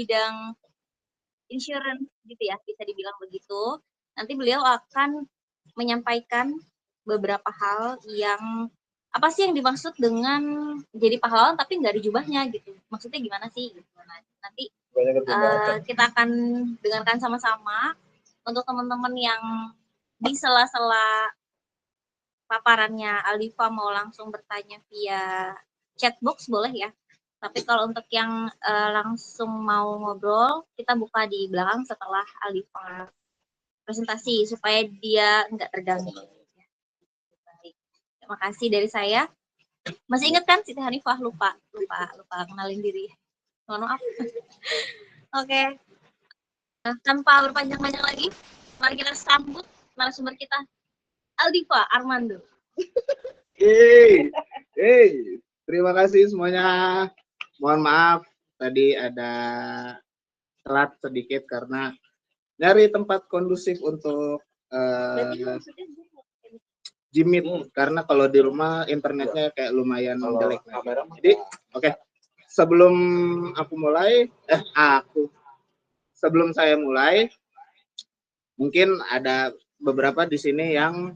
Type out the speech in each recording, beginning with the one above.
bidang insurance gitu ya, bisa dibilang begitu. Nanti beliau akan menyampaikan beberapa hal yang apa sih yang dimaksud dengan jadi pahlawan tapi nggak ada jubahnya gitu. Maksudnya gimana sih? Gitu. Nah, nanti kita akan dengarkan sama-sama untuk teman-teman yang di sela-sela paparannya Aldiva mau langsung bertanya via chatbox boleh ya. Tapi kalau untuk yang langsung mau ngobrol, kita buka di belakang setelah Aldiva presentasi supaya dia nggak terganggu. Baik. Terima kasih dari saya. Masih ingat kan Siti Hanifah? Lupa kenalin diri. Mohon maaf. Oke. Nah, tanpa berpanjang-panjang lagi, mari kita sambut narasumber kita, Aldiva Armando. Terima kasih semuanya. Mohon maaf tadi ada telat sedikit karena nyari tempat kondusif untuk Jimit karena kalau di rumah internetnya kayak lumayan jelek. Jadi oke. Sebelum saya mulai mungkin ada beberapa di sini yang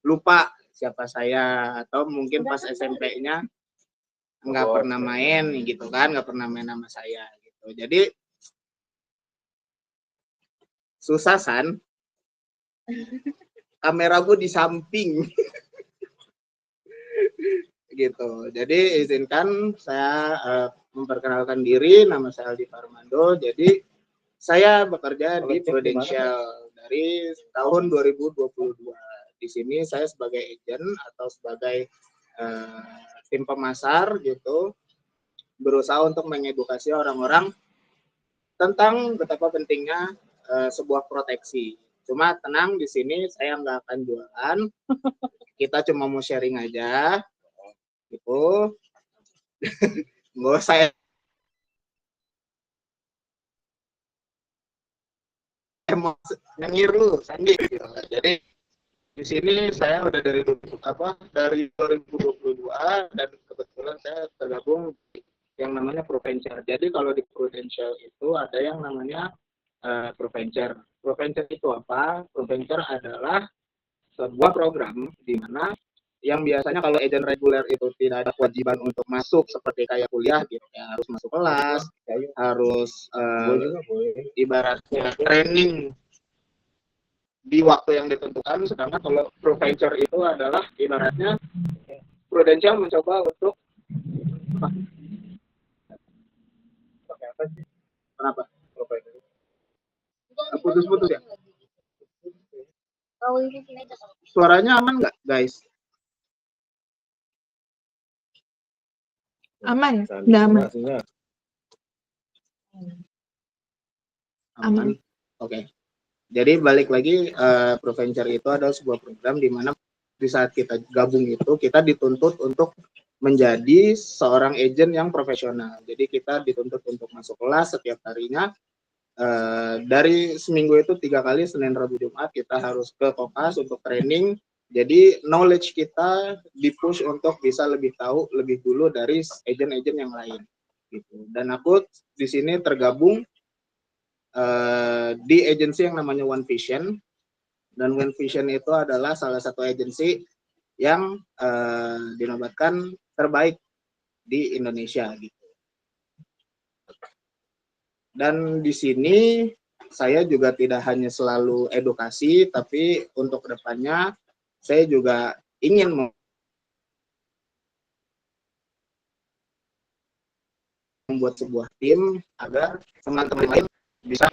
lupa siapa saya atau mungkin pas SMP-nya nggak pernah main gitu kan, nggak pernah main sama saya gitu. Jadi susah San, kameraku di samping gitu. Jadi izinkan saya memperkenalkan diri, nama saya Aldiva Armando. Jadi saya bekerja di Prudential dari tahun 2022. Di sini saya sebagai agent atau sebagai tim pemasar gitu, berusaha untuk mengedukasi orang-orang tentang betapa pentingnya sebuah proteksi. Cuma tenang, di sini saya nggak akan jualan, kita cuma mau sharing aja, gitu. Nggak saya mau nyiru, Sandi. Gitu. Jadi di sini saya udah dari 2022 dan kebetulan saya tergabung yang namanya Proventure. Jadi kalau di Prudential itu ada yang namanya Proventure. Proventure itu apa? Proventure adalah sebuah program di mana yang biasanya kalau agent reguler itu tidak ada kewajiban untuk masuk seperti kayak kuliah gitu ya, harus masuk kelas, harus ibaratnya training di waktu yang ditentukan. Sedangkan kalau Proventure itu adalah ibaratnya Prudential mencoba untuk kenapa? Putus-putus ya? Suaranya aman nggak, guys? Aman, udah aman. Aman. Oke. Jadi balik lagi, Proventure itu adalah sebuah program di mana di saat kita gabung itu kita dituntut untuk menjadi seorang agent yang profesional. Jadi kita dituntut untuk masuk kelas setiap harinya. Dari seminggu itu 3 kali, Senin, Rabu, Jumat kita harus ke Kokas untuk training. Jadi knowledge kita dipush untuk bisa lebih tahu lebih dulu dari agent-agent yang lain. Gitu. Dan aku di sini tergabung di agensi yang namanya One Vision, dan One Vision itu adalah salah satu agensi yang dinobatkan terbaik di Indonesia gitu. Dan di sini saya juga tidak hanya selalu edukasi, tapi untuk kedepannya saya juga ingin membuat sebuah tim agar teman-teman lain bisa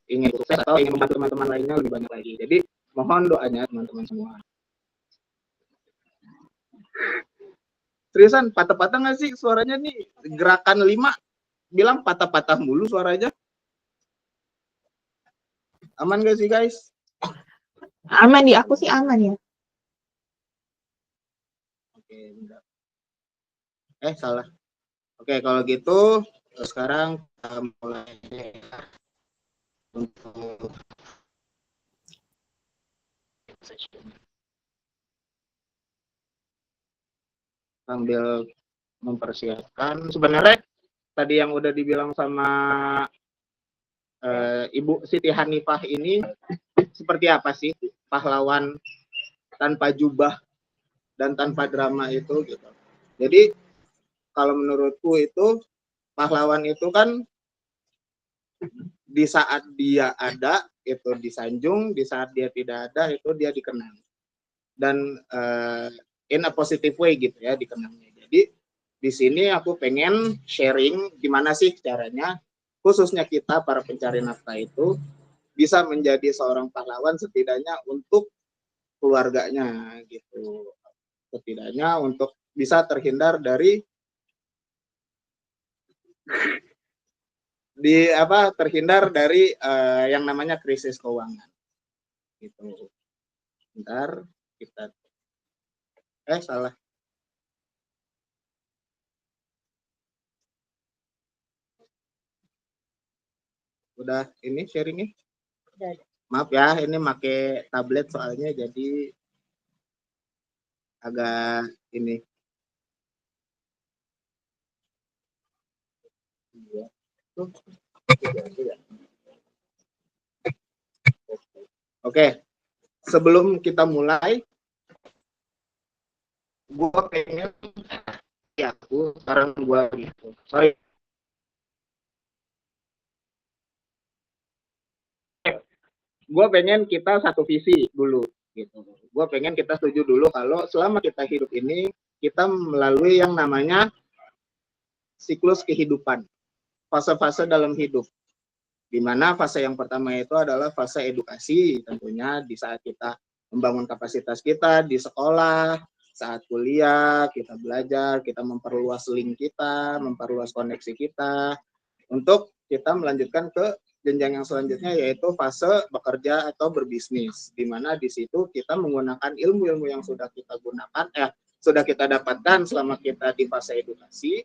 ingin sukses atau ingin membantu teman-teman lainnya lebih banyak lagi. Jadi mohon doanya teman-teman semua. Seriusan, patah-patah nggak sih suaranya nih? Gerakan 5 bilang patah-patah mulu suaranya. Aman gak sih guys? Aman ya, aku sih aman ya. Oke, bentar. Salah. Oke, kalau gitu sekarang kita mulai untuk sambil mempersiapkan. Sebenarnya tadi yang udah dibilang sama Ibu Siti Hanifah ini, seperti apa sih pahlawan tanpa jubah dan tanpa drama itu gitu. Jadi kalau menurutku itu pahlawan itu kan di saat dia ada itu disanjung, di saat dia tidak ada itu dia dikenang. Dan in a positive way gitu ya dikenangnya. Jadi di sini aku pengen sharing gimana sih caranya khususnya kita para pencari nafkah itu bisa menjadi seorang pahlawan setidaknya untuk keluarganya gitu. Setidaknya untuk bisa terhindar dari yang namanya krisis keuangan gitu. Bentar kita salah. Udah ini sharingnya? Maaf ya, ini pakai tablet soalnya jadi agak ini. Oke, sebelum kita mulai, gue pengen ya aku sekarang gue gitu. Sorry. Gue pengen kita satu visi dulu gitu. Gue pengen kita setuju dulu kalau selama kita hidup ini kita melalui yang namanya siklus kehidupan, fase-fase dalam hidup. Di mana fase yang pertama itu adalah fase edukasi, tentunya di saat kita membangun kapasitas kita di sekolah, saat kuliah, kita belajar, kita memperluas link kita, memperluas koneksi kita, untuk kita melanjutkan ke jenjang yang selanjutnya yaitu fase bekerja atau berbisnis, di mana di situ kita menggunakan ilmu-ilmu yang sudah kita gunakan, sudah kita dapatkan selama kita di fase edukasi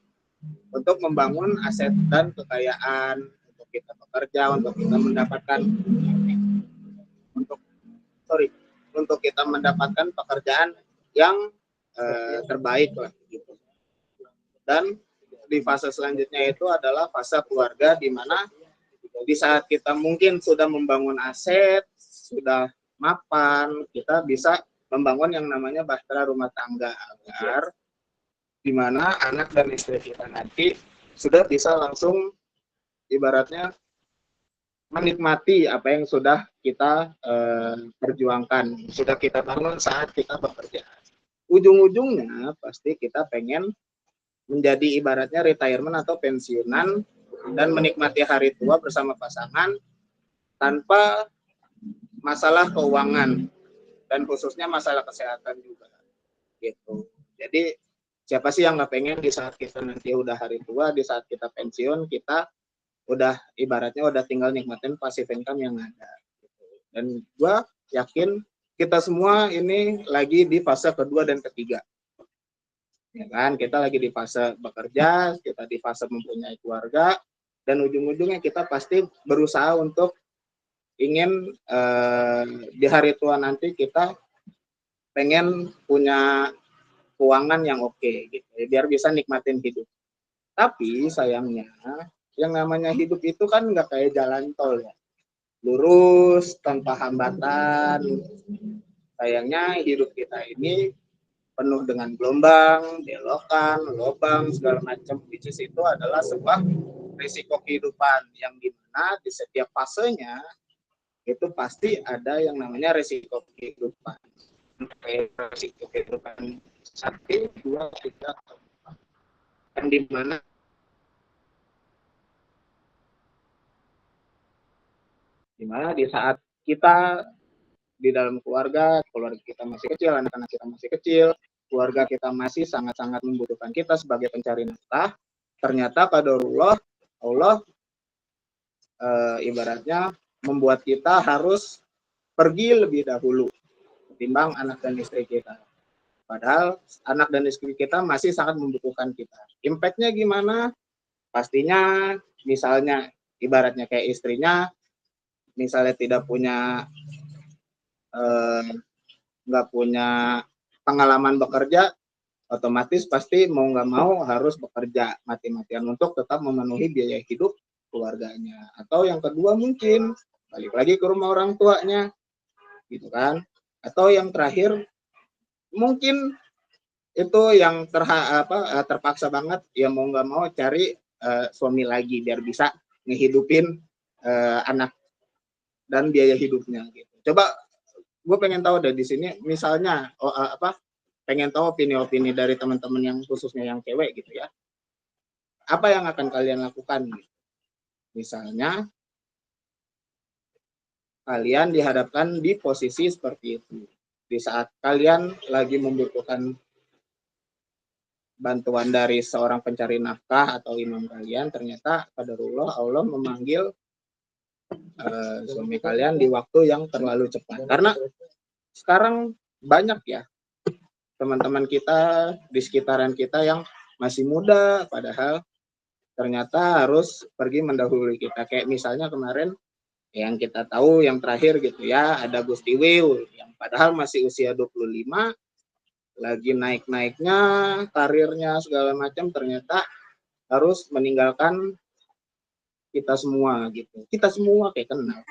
untuk membangun aset dan kekayaan, untuk kita bekerja, untuk kita mendapatkan untuk kita mendapatkan pekerjaan yang terbaik lah gitu. Dan di fase selanjutnya itu adalah fase keluarga, di mana di saat kita mungkin sudah membangun aset, sudah mapan, kita bisa membangun yang namanya bahtera rumah tangga agar di mana anak dan istri kita nanti sudah bisa langsung ibaratnya menikmati apa yang sudah kita perjuangkan, sudah kita bangun saat kita bekerja. Ujung-ujungnya pasti kita pengen menjadi ibaratnya retirement atau pensiunan dan menikmati hari tua bersama pasangan tanpa masalah keuangan dan khususnya masalah kesehatan juga gitu. Jadi siapa sih yang nggak pengen di saat kita nanti udah hari tua, di saat kita pensiun, kita udah ibaratnya udah tinggal nikmatin passive income yang ada gitu. Dan gue yakin kita semua ini lagi di fase kedua dan ketiga, ya kan? Kita lagi di fase bekerja, kita di fase mempunyai keluarga, dan ujung-ujungnya kita pasti berusaha untuk ingin di hari tua nanti kita pengen punya keuangan yang oke gitu, biar bisa nikmatin hidup. Tapi sayangnya yang namanya hidup itu kan nggak kayak jalan tol ya, lurus tanpa hambatan. Sayangnya hidup kita ini penuh dengan gelombang, belokan, lubang, segala macam. Which is itu adalah sebuah risiko kehidupan yang dimana di setiap fasenya itu pasti ada yang namanya risiko kehidupan. Risiko kehidupan 1, 2, 3, yang dimana di saat kita di dalam keluarga kita masih kecil, anak-anak kita masih kecil, keluarga kita masih sangat-sangat membutuhkan kita sebagai pencari nafkah, ternyata qadarullah Allah ibaratnya membuat kita harus pergi lebih dahulu ketimbang anak dan istri kita. Padahal anak dan istri kita masih sangat membutuhkan kita. Impact-nya gimana? Pastinya misalnya ibaratnya kayak istrinya misalnya tidak punya nggak punya pengalaman bekerja, otomatis pasti mau nggak mau harus bekerja mati-matian untuk tetap memenuhi biaya hidup keluarganya. Atau yang kedua mungkin balik lagi ke rumah orang tuanya, gitu kan. Atau yang terakhir mungkin itu yang terpaksa banget ya mau nggak mau cari suami lagi biar bisa ngehidupin anak dan biaya hidupnya gitu. Coba gue pengen tahu deh di sini misalnya pengen tahu opini-opini dari teman-teman yang khususnya yang cewek gitu ya. Apa yang akan kalian lakukan? Misalnya kalian dihadapkan di posisi seperti itu. Di saat kalian lagi membutuhkan bantuan dari seorang pencari nafkah atau imam kalian, ternyata qadarullah Allah memanggil suami kalian di waktu yang terlalu cepat. Karena sekarang banyak ya teman-teman kita di sekitaran kita yang masih muda, padahal ternyata harus pergi mendahului kita. Kayak misalnya kemarin yang kita tahu yang terakhir gitu ya, ada Gusti Wiw yang padahal masih usia 25, lagi naik-naiknya, karirnya segala macam, ternyata harus meninggalkan kita semua gitu. Kita semua kayak kenal.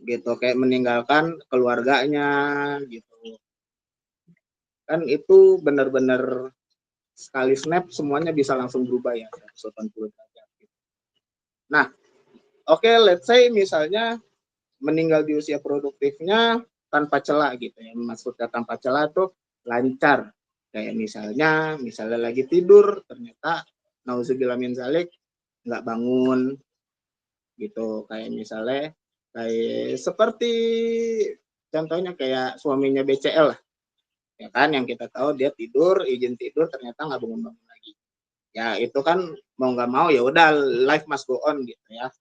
Gitu, kayak meninggalkan keluarganya gitu. Kan itu benar-benar sekali snap semuanya bisa langsung berubah ya 180 derajat. Nah, oke, let's say misalnya meninggal di usia produktifnya tanpa celah gitu ya. Maksudnya tanpa celah tuh lancar. Kayak misalnya lagi tidur ternyata nauzubillah min zalik nggak bangun gitu. Kayak misalnya kayak seperti contohnya kayak suaminya BCL lah. Ya kan yang kita tahu dia tidur, izin tidur ternyata nggak bangun-bangun lagi. Ya itu kan mau nggak mau ya udah life must go on gitu ya.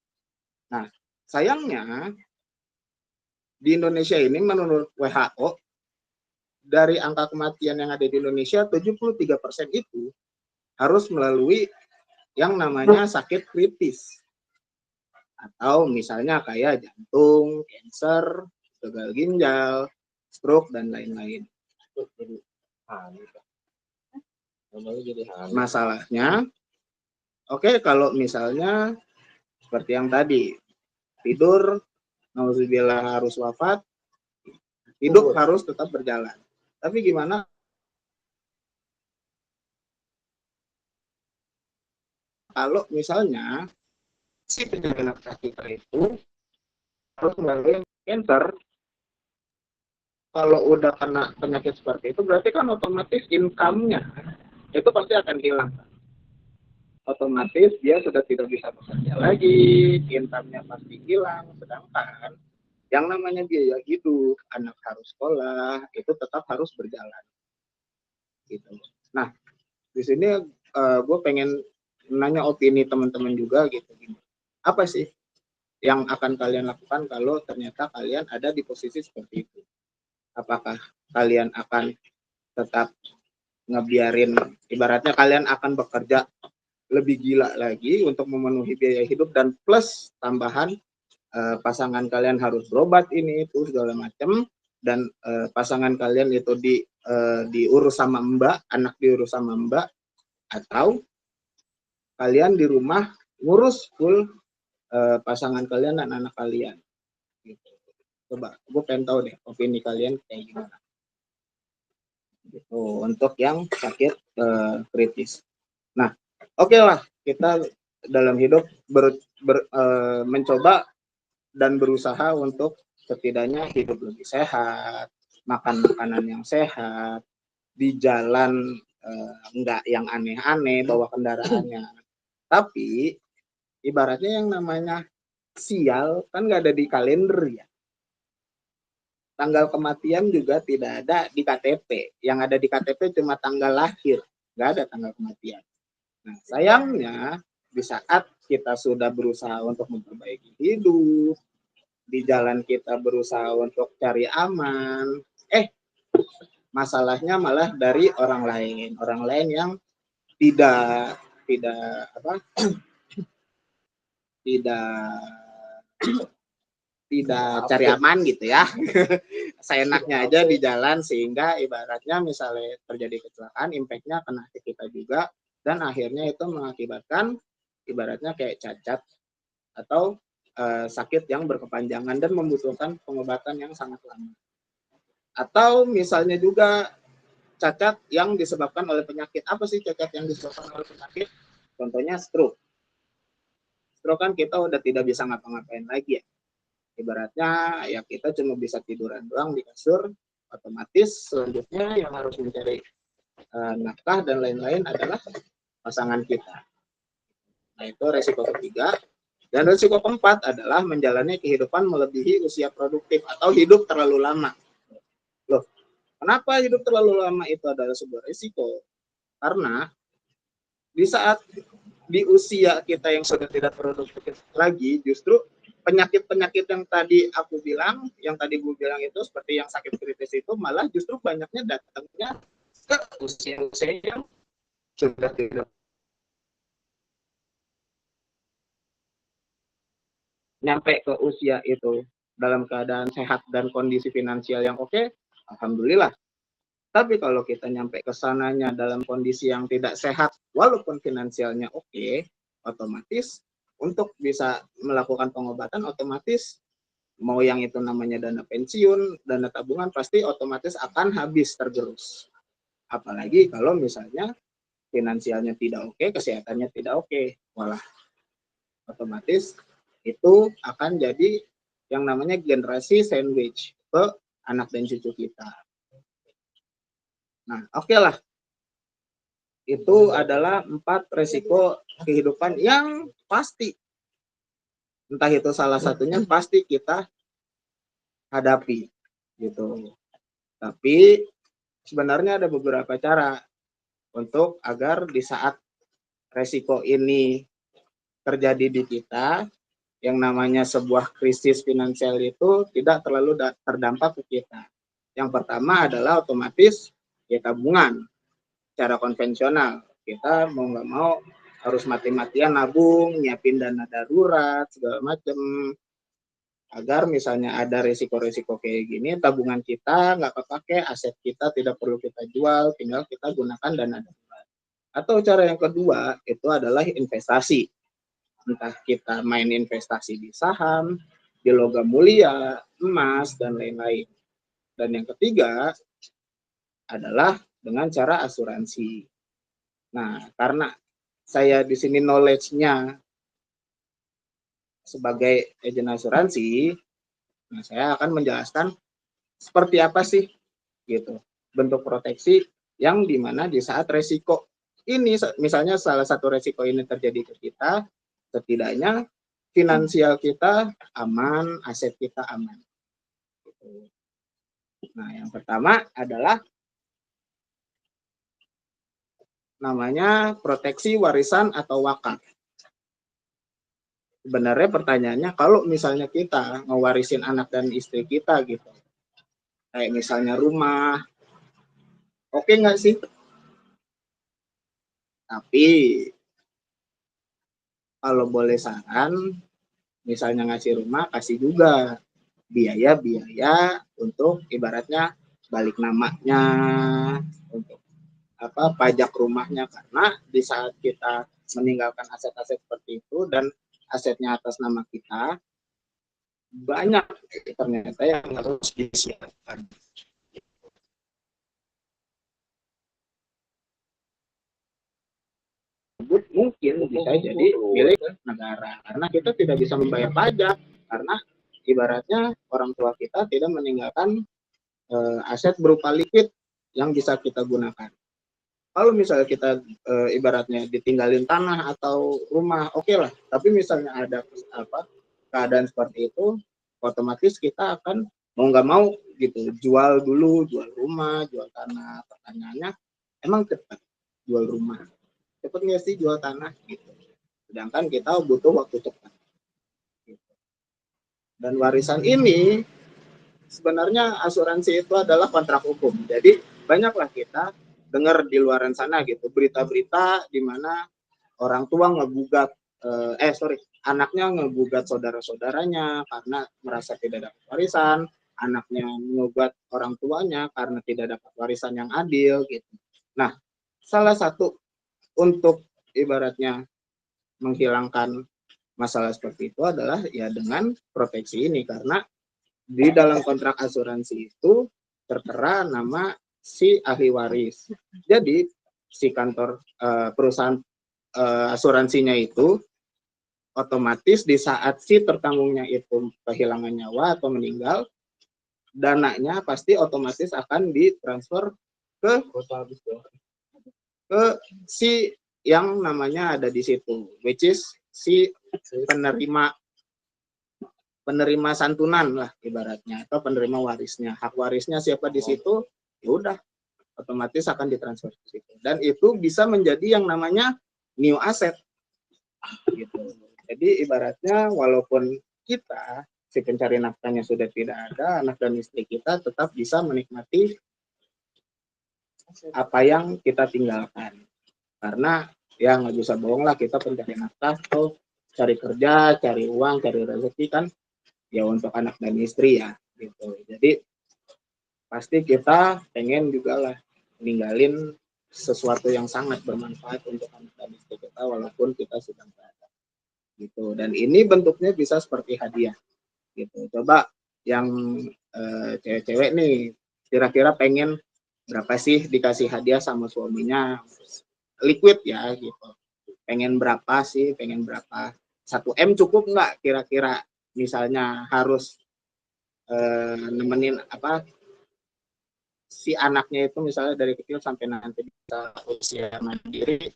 Nah, sayangnya di Indonesia ini menurut WHO dari angka kematian yang ada di Indonesia 73% itu harus melalui yang namanya sakit kritis. Atau misalnya kayak jantung, kanker, gagal ginjal, stroke dan lain-lain. Masalahnya, oke, kalau misalnya seperti yang tadi tidur, nauzubillah harus wafat, hidup harus tetap berjalan. Tapi gimana kalau misalnya si penyakit nafas kita itu harus melalui cancer? Kalau udah kena penyakit seperti itu berarti kan otomatis income-nya itu pasti akan hilang. Otomatis dia sudah tidak bisa bekerja lagi, income-nya pasti hilang, sedangkan yang namanya biaya hidup, anak harus sekolah, itu tetap harus berjalan. Gitu. Nah, di sini gue pengen nanya opini teman-teman juga gitu. Apa sih yang akan kalian lakukan kalau ternyata kalian ada di posisi seperti itu? Apakah kalian akan tetap ngebiarin, ibaratnya kalian akan bekerja lebih gila lagi untuk memenuhi biaya hidup dan plus tambahan pasangan kalian harus berobat ini itu segala macam dan pasangan kalian itu diurus sama mbak, anak diurus sama mbak, atau kalian di rumah ngurus full pasangan kalian dan anak kalian gitu. Coba gue pengen tahu deh opini kalian kayak gimana gitu untuk yang sakit kritis. Nah, oke lah kita dalam hidup mencoba dan berusaha untuk setidaknya hidup lebih sehat, makan makanan yang sehat, di jalan enggak yang aneh-aneh bawa kendaraannya. Tapi ibaratnya yang namanya sial kan nggak ada di kalender ya. Tanggal kematian juga tidak ada di KTP. Yang ada di KTP cuma tanggal lahir, nggak ada tanggal kematian. Nah, sayangnya di saat kita sudah berusaha untuk memperbaiki hidup, di jalan kita berusaha untuk cari aman, masalahnya malah dari orang lain yang tidak tidak tidak cari aman gitu ya. Seenaknya aja di jalan, sehingga ibaratnya misalnya terjadi kecelakaan, impact-nya kena ke kita juga, dan akhirnya itu mengakibatkan ibaratnya kayak cacat atau sakit yang berkepanjangan dan membutuhkan pengobatan yang sangat lama. Atau misalnya juga cacat yang disebabkan oleh penyakit. Apa sih cacat yang disebabkan oleh penyakit? Contohnya stroke. Stroke kan kita udah tidak bisa ngapa-ngapain lagi ya. Ibaratnya ya kita cuma bisa tiduran doang di kasur, otomatis selanjutnya yang harus mencari nafkah dan lain-lain adalah pasangan kita. Nah, itu resiko ketiga. Dan resiko keempat adalah menjalani kehidupan melebihi usia produktif atau hidup terlalu lama. Loh, kenapa hidup terlalu lama itu adalah sebuah resiko? Karena di saat di usia kita yang sudah tidak produktif lagi, justru penyakit-penyakit yang tadi aku bilang, yang tadi gue bilang itu seperti yang sakit kritis itu malah justru banyaknya datangnya ke usia-usia yang sudah tidak nyampe ke usia itu dalam keadaan sehat dan kondisi finansial yang oke, alhamdulillah. Tapi kalau kita nyampe ke sananya dalam kondisi yang tidak sehat, walaupun finansialnya oke, otomatis untuk bisa melakukan pengobatan otomatis mau yang itu namanya dana pensiun, dana tabungan pasti otomatis akan habis tergerus. Apalagi kalau misalnya finansialnya tidak oke, kesehatannya tidak oke, malah otomatis itu akan jadi yang namanya generasi sandwich ke anak dan cucu kita. Nah, oke lah. Itu adalah 4 resiko kehidupan yang pasti. Entah itu salah satunya pasti kita hadapi gitu. Tapi sebenarnya ada beberapa cara untuk agar di saat resiko ini terjadi di kita, yang namanya sebuah krisis finansial itu tidak terlalu terdampak ke kita. Yang pertama adalah otomatis ya tabungan. Secara konvensional, kita mau nggak mau harus mati-matian nabung, nyiapin dana darurat, segala macam. Agar misalnya ada resiko-resiko kayak gini, tabungan kita nggak kepake, aset kita tidak perlu kita jual, tinggal kita gunakan dana darurat. Atau cara yang kedua, itu adalah investasi. Entah kita main investasi di saham, di logam mulia, emas, dan lain-lain. Dan yang ketiga adalah dengan cara asuransi. Nah, karena saya di sini knowledge-nya sebagai agen asuransi, nah saya akan menjelaskan seperti apa sih gitu bentuk proteksi yang dimana di saat resiko ini, misalnya salah satu resiko ini terjadi ke kita, setidaknya finansial kita aman, aset kita aman. Nah, yang pertama adalah namanya proteksi warisan atau wakaf. Sebenarnya pertanyaannya, kalau misalnya kita ngewarisin anak dan istri kita gitu, kayak misalnya rumah, oke nggak sih? Tapi kalau boleh saran, misalnya ngasih rumah, kasih juga biaya-biaya untuk ibaratnya balik namanya, untuk pajak rumahnya, karena di saat kita meninggalkan aset-aset seperti itu dan asetnya atas nama kita, banyak ternyata yang harus disiapkan. Mungkin bisa jadi milik negara karena kita tidak bisa membayar pajak, karena ibaratnya orang tua kita tidak meninggalkan aset berupa likuid yang bisa kita gunakan. Kalau misalnya kita ibaratnya ditinggalin tanah atau rumah, oke lah. Tapi misalnya ada keadaan seperti itu, otomatis kita akan mau nggak mau gitu jual dulu, jual rumah, jual tanah. Pertanyaannya, emang cepat jual rumah? Cepat nggak sih jual tanah? Gitu. Sedangkan kita butuh waktu cepat. Gitu. Dan warisan ini sebenarnya asuransi itu adalah kontrak hukum. Jadi banyaklah kita dengar di luaran sana gitu berita-berita di mana orang tua ngegugat anaknya ngegugat saudara-saudaranya karena merasa tidak dapat warisan, anaknya menggugat orang tuanya karena tidak dapat warisan yang adil gitu. Nah, salah satu untuk ibaratnya menghilangkan masalah seperti itu adalah ya dengan proteksi ini, karena di dalam kontrak asuransi itu tertera nama si ahli waris. Jadi si kantor perusahaan asuransinya itu otomatis di saat si tertanggungnya itu kehilangan nyawa atau meninggal, dananya pasti otomatis akan ditransfer ke si yang namanya ada di situ, which is si penerima santunan lah ibaratnya, atau penerima warisnya. Hak warisnya siapa di situ, ya udah otomatis akan ditransfer ke situ. Dan itu bisa menjadi yang namanya new asset gitu. Jadi ibaratnya walaupun kita si pencari nafkahnya sudah tidak ada, anak dan istri kita tetap bisa menikmati apa yang kita tinggalkan. Karena ya nggak bisa bohong lah, kita pencari nafkah tuh cari kerja, cari uang, cari rezeki kan ya untuk anak dan istri ya gitu. Jadi pasti kita pengen juga lah ninggalin sesuatu yang sangat bermanfaat untuk anak dan istri kita walaupun kita sedang berada gitu. Dan ini bentuknya bisa seperti hadiah gitu. Coba yang cewek-cewek nih kira-kira pengen berapa sih dikasih hadiah sama suaminya, liquid ya gitu. Pengen berapa sih, pengen berapa, 1M cukup nggak kira-kira, misalnya harus nemenin apa si anaknya itu misalnya dari kecil sampai nanti bisa usia mandiri,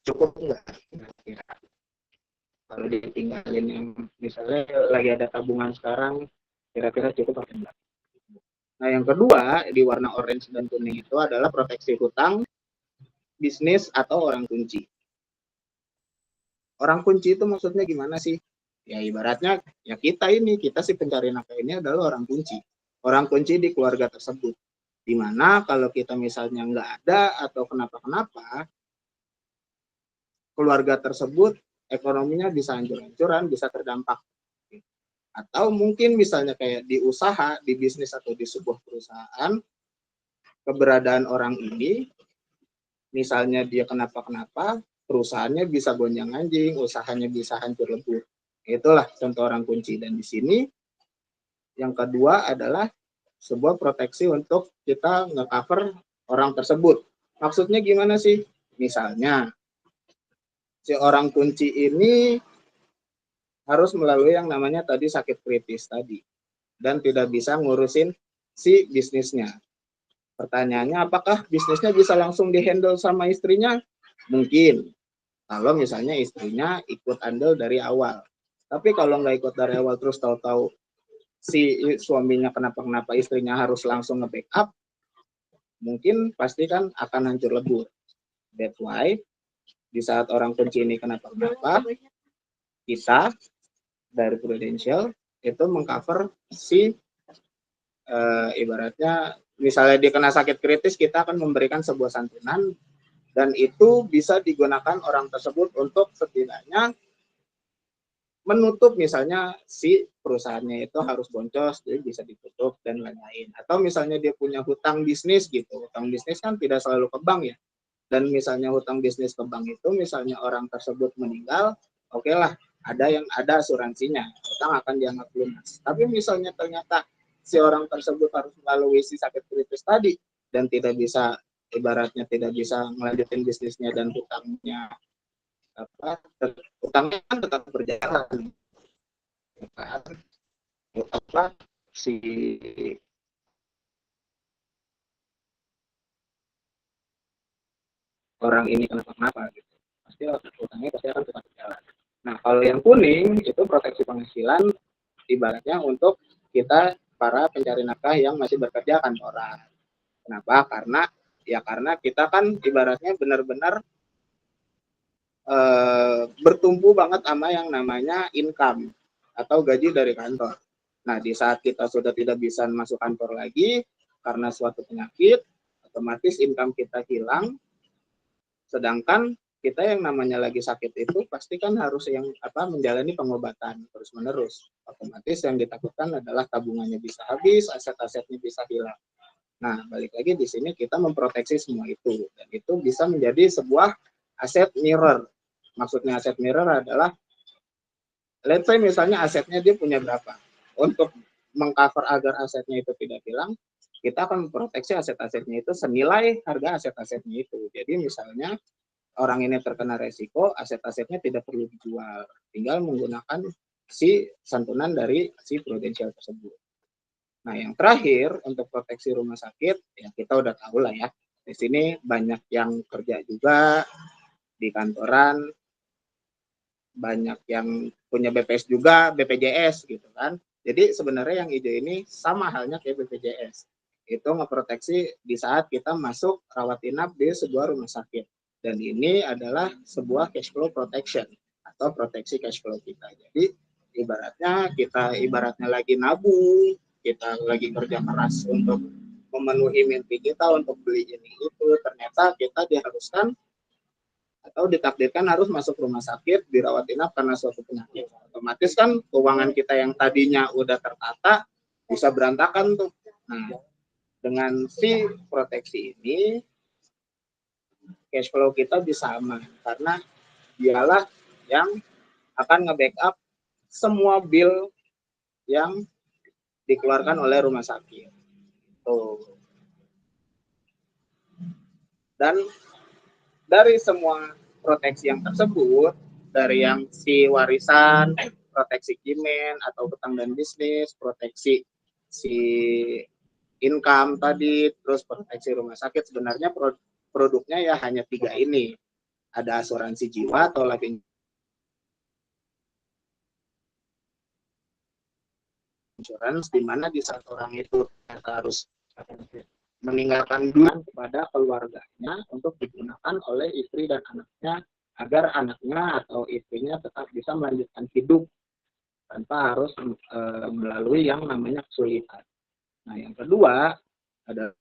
cukup nggak kira-kira kalau ditinggalin yang misalnya lagi ada tabungan sekarang, kira-kira cukup apa enggak. Nah yang kedua di warna orange dan kuning itu adalah proteksi hutang, bisnis atau orang kunci. Orang kunci itu maksudnya gimana sih? Ya ibaratnya ya kita si pencari nafkah ini adalah orang kunci. Orang kunci di keluarga tersebut. Dimana kalau kita misalnya nggak ada atau kenapa-kenapa, keluarga tersebut ekonominya bisa hancur-hancuran, bisa terdampak. Atau mungkin misalnya kayak di usaha, di bisnis atau di sebuah perusahaan, keberadaan orang ini, misalnya dia kenapa-kenapa, perusahaannya bisa gonjang-ganjing, usahanya bisa hancur lebur. Itulah contoh orang kunci. Dan di sini yang kedua adalah sebuah proteksi untuk kita nge-cover orang tersebut. Maksudnya gimana sih? Misalnya si orang kunci ini harus melalui yang namanya tadi sakit kritis tadi dan tidak bisa ngurusin si bisnisnya. Pertanyaannya, apakah bisnisnya bisa langsung dihandle sama istrinya? Mungkin, kalau misalnya istrinya ikut andil dari awal. Tapi kalau nggak ikut dari awal terus tahu-tahu si suaminya kenapa-kenapa, istrinya harus langsung nge-backup, mungkin pasti kan akan hancur lebur. That's why di saat orang kunci ini kenapa-kenapa, kita dari Prudential itu mengcover si ibaratnya misalnya dia kena sakit kritis, kita akan memberikan sebuah santunan dan itu bisa digunakan orang tersebut untuk setidaknya menutup, misalnya si perusahaannya itu harus boncos, jadi bisa ditutup dan lain-lain. Atau misalnya dia punya hutang bisnis gitu, hutang bisnis kan tidak selalu ke bank ya. Dan misalnya hutang bisnis ke bank itu, misalnya orang tersebut meninggal, oke lah, ada asuransinya, hutang akan dianggap lunas. Tapi misalnya ternyata si orang tersebut harus melalui si sakit kritis tadi dan tidak bisa, ibaratnya tidak bisa melanjutkan bisnisnya dan hutangnya utangnya kan tetap berjalan, si orang ini kenapa gitu, pasti utangnya pasti akan tetap berjalan. Nah kalau yang kuning itu proteksi penghasilan, ibaratnya untuk kita para pencari nafkah yang masih bekerja kantoran. Kenapa? Karena kita kan ibaratnya benar-benar bertumpu banget sama yang namanya income atau gaji dari kantor. Nah, di saat kita sudah tidak bisa masuk kantor lagi karena suatu penyakit, otomatis income kita hilang, sedangkan kita yang namanya lagi sakit itu pasti kan harus yang menjalani pengobatan terus menerus. Otomatis yang ditakutkan adalah tabungannya bisa habis, aset-asetnya bisa hilang. Nah, balik lagi di sini kita memproteksi semua itu, dan itu bisa menjadi sebuah aset mirror. Maksudnya aset mirror adalah, let's say misalnya asetnya dia punya berapa. Untuk mengcover agar asetnya itu tidak hilang, kita akan memproteksi aset-asetnya itu senilai harga aset-asetnya itu. Jadi misalnya orang ini terkena resiko, aset-asetnya tidak perlu dijual, tinggal menggunakan si santunan dari si prudensial tersebut. Nah, yang terakhir untuk proteksi rumah sakit, ya kita udah tahu lah ya. Di sini banyak yang kerja juga di kantoran, banyak yang punya BPS juga, BPJS gitu kan. Jadi sebenarnya yang hijau ini sama halnya kayak BPJS. Itu ngeproteksi di saat kita masuk rawat inap di sebuah rumah sakit. Dan ini adalah sebuah cash flow protection atau proteksi cash flow kita. Jadi ibaratnya lagi nabung, kita lagi kerja keras untuk memenuhi mimpi kita untuk beli ini itu, ternyata kita diharuskan atau ditakdirkan harus masuk rumah sakit, dirawat inap karena suatu penyakit. Otomatis kan keuangan kita yang tadinya udah tertata bisa berantakan tuh. Nah, dengan si proteksi ini cash flow kita bisa aman karena dialah yang akan nge-backup semua bill yang dikeluarkan oleh rumah sakit. Tuh. Dan dari semua proteksi yang tersebut, dari yang si warisan, proteksi kimen atau hutang dan bisnis, proteksi si income tadi, terus proteksi rumah sakit, sebenarnya produknya ya hanya 3 ini. Ada asuransi jiwa atau life insurance, di mana di saat orang itu harus meninggalkan duit kepada keluarganya untuk digunakan oleh istri dan anaknya agar anaknya atau istrinya tetap bisa melanjutkan hidup tanpa harus melalui yang namanya kesulitan. Nah, yang kedua adalah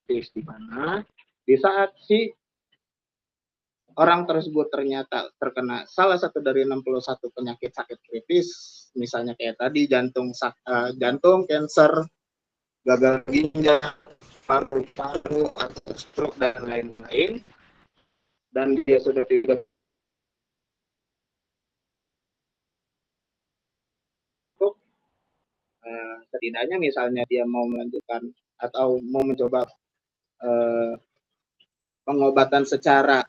di mana di saat si orang tersebut ternyata terkena salah satu dari 61 penyakit sakit kritis, misalnya kayak tadi jantung, kanker, gagal ginjal, paru-paru, atau stroke dan lain-lain, dan dia sudah tidak setidaknya misalnya dia mau melanjutkan atau mau mencoba pengobatan secara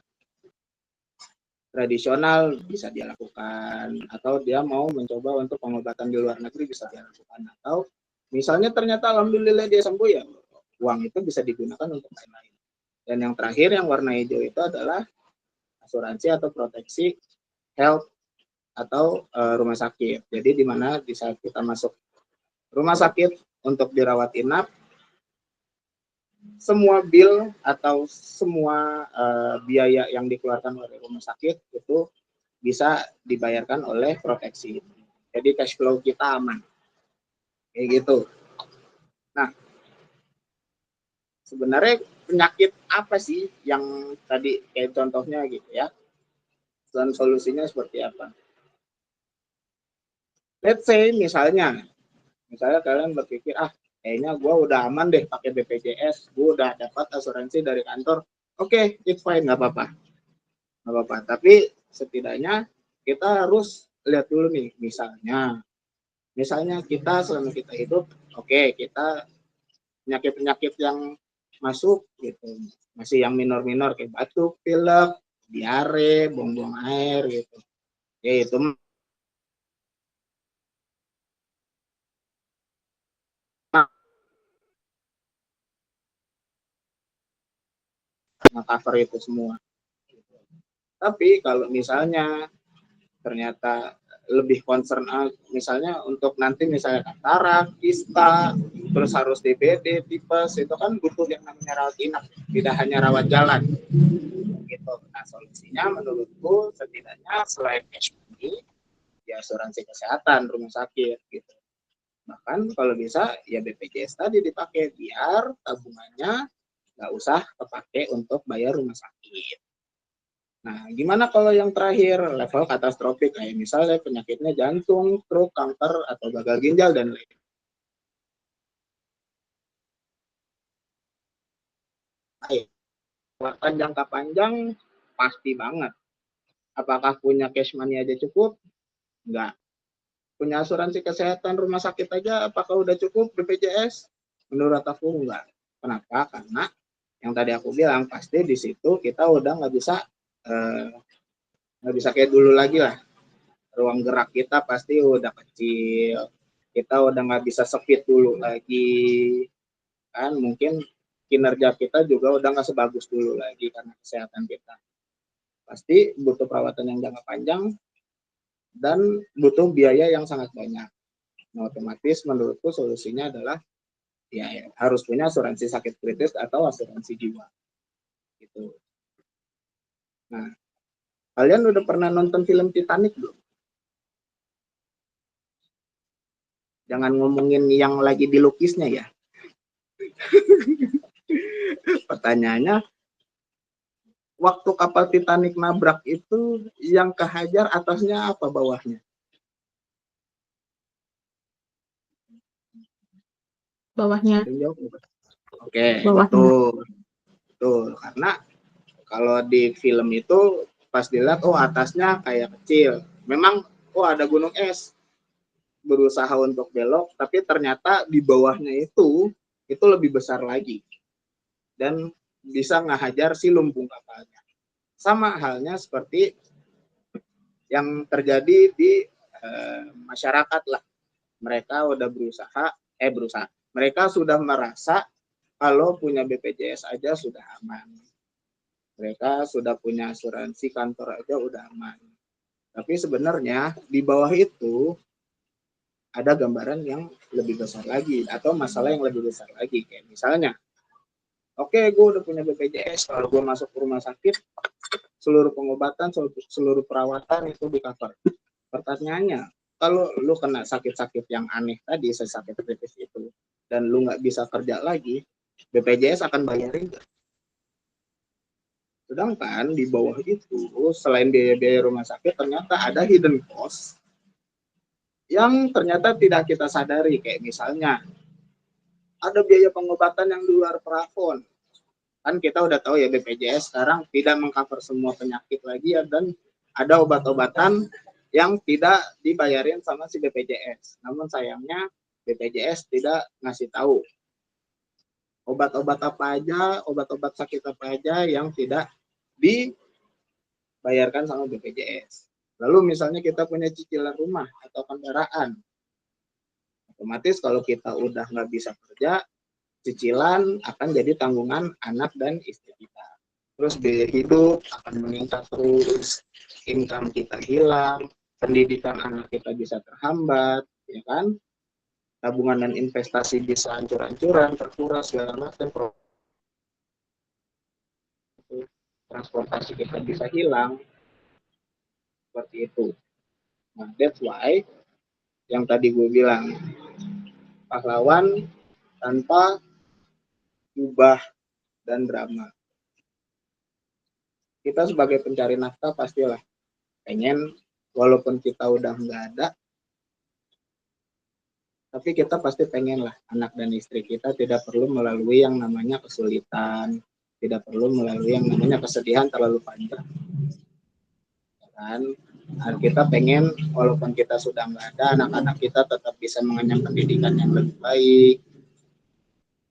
tradisional bisa dia lakukan, atau dia mau mencoba untuk pengobatan di luar negeri bisa dia lakukan, atau misalnya ternyata alhamdulillah dia sembuh, ya uang itu bisa digunakan untuk lain-lain. Dan yang terakhir yang warna hijau itu adalah asuransi atau proteksi health atau rumah sakit. Jadi di mana di saat kita masuk rumah sakit untuk dirawat inap, semua bill atau semua biaya yang dikeluarkan oleh rumah sakit itu bisa dibayarkan oleh proteksi. Jadi cash flow kita aman. Kayak gitu. Nah, sebenarnya penyakit apa sih yang tadi kayak contohnya gitu ya? Dan solusinya seperti apa? Let's say misalnya kalian berpikir, kayaknya gue udah aman deh pakai BPJS, gue udah dapat asuransi dari kantor. Oke, it's fine, nggak apa-apa. Tapi setidaknya kita harus lihat dulu nih, misalnya kita selama kita hidup, kita penyakit yang masuk gitu, masih yang minor-minor kayak batuk, pilek, diare, buang-buang air gitu. Ya itu cover itu semua. Tapi kalau misalnya ternyata lebih concern misalnya untuk nanti misalnya katarak, kista, terus harus DBD, tipes, itu kan butuh yang namanya rawat inap, tidak hanya rawat jalan gitu. Nah, solusinya menurutku setidaknya selain HPI ya asuransi kesehatan rumah sakit gitu. Bahkan kalau bisa ya BPJS tadi dipakai biar tabungannya nggak usah kepake untuk bayar rumah sakit. Nah, gimana kalau yang terakhir level katastrofik kayak misalnya penyakitnya jantung, stroke, kanker atau gagal ginjal dan lain. Perawatan jangka panjang pasti banget. Apakah punya cash money aja cukup? Enggak. Punya asuransi kesehatan rumah sakit aja apakah udah cukup BPJS? Menurut aku enggak. Kenapa? Karena yang tadi aku bilang pasti di situ kita udah nggak bisa kayak dulu lagi lah. Ruang gerak kita pasti udah kecil. Kita udah nggak bisa speed dulu lagi. Kan mungkin kinerja kita juga udah nggak sebagus dulu lagi karena kesehatan kita. Pasti butuh perawatan yang jangka panjang dan butuh biaya yang sangat banyak. Nah, otomatis menurutku solusinya adalah ya harus punya asuransi sakit kritis atau asuransi jiwa. Gitu. Nah, kalian udah pernah nonton film Titanic belum? Jangan ngomongin yang lagi dilukisnya ya. Pertanyaannya, waktu kapal Titanic nabrak itu yang kehajar atasnya apa bawahnya? Bawahnya. Oke, Bawahnya. betul. Karena kalau di film itu pas dilihat, oh atasnya kayak kecil. Memang, oh ada gunung es berusaha untuk belok, tapi ternyata di bawahnya itu lebih besar lagi dan bisa ngehajar si lumbung kapalnya. Sama halnya seperti yang terjadi di masyarakat lah. Mereka udah berusaha. Mereka sudah merasa kalau punya BPJS aja sudah aman. Mereka sudah punya asuransi kantor aja udah aman. Tapi sebenarnya di bawah itu ada gambaran yang lebih besar lagi atau masalah yang lebih besar lagi. Kayak misalnya, oke, gue udah punya BPJS, kalau gue masuk ke rumah sakit, seluruh pengobatan, seluruh perawatan itu di cover. Pertanyaannya, kalau lu kena sakit-sakit yang aneh tadi, sakit kritis itu, dan lu nggak bisa kerja lagi, BPJS akan bayarin nggak? Sedangkan di bawah itu, selain biaya-biaya rumah sakit, ternyata ada hidden cost yang ternyata tidak kita sadari. Kayak misalnya, ada biaya pengobatan yang di luar plafon. Kan kita udah tahu ya BPJS sekarang tidak mengcover semua penyakit lagi ya, dan ada obat-obatan yang tidak dibayarin sama si BPJS. Namun sayangnya BPJS tidak ngasih tahu obat-obat apa aja, obat-obat sakit apa aja yang tidak dibayarkan sama BPJS. Lalu misalnya kita punya cicilan rumah atau kendaraan, otomatis kalau kita udah nggak bisa kerja, cicilan akan jadi tanggungan anak dan istri kita. Terus biaya hidup akan meningkat terus, income kita hilang, pendidikan anak kita bisa terhambat, ya kan? Tabungan dan investasi bisa hancur-hancuran, terkuras segala macam. Transportasi kita bisa hilang, seperti itu. Nah, that's why yang tadi gue bilang, pahlawan tanpa ubah dan drama. Kita sebagai pencari nafkah pastilah pengen, walaupun kita udah nggak ada, tapi kita pasti pengen lah anak dan istri kita tidak perlu melalui yang namanya kesulitan, tidak perlu melalui yang namanya kesedihan terlalu panjang. Dan kita pengen walaupun kita sudah nggak ada, anak-anak kita tetap bisa mengenyam pendidikan yang lebih baik,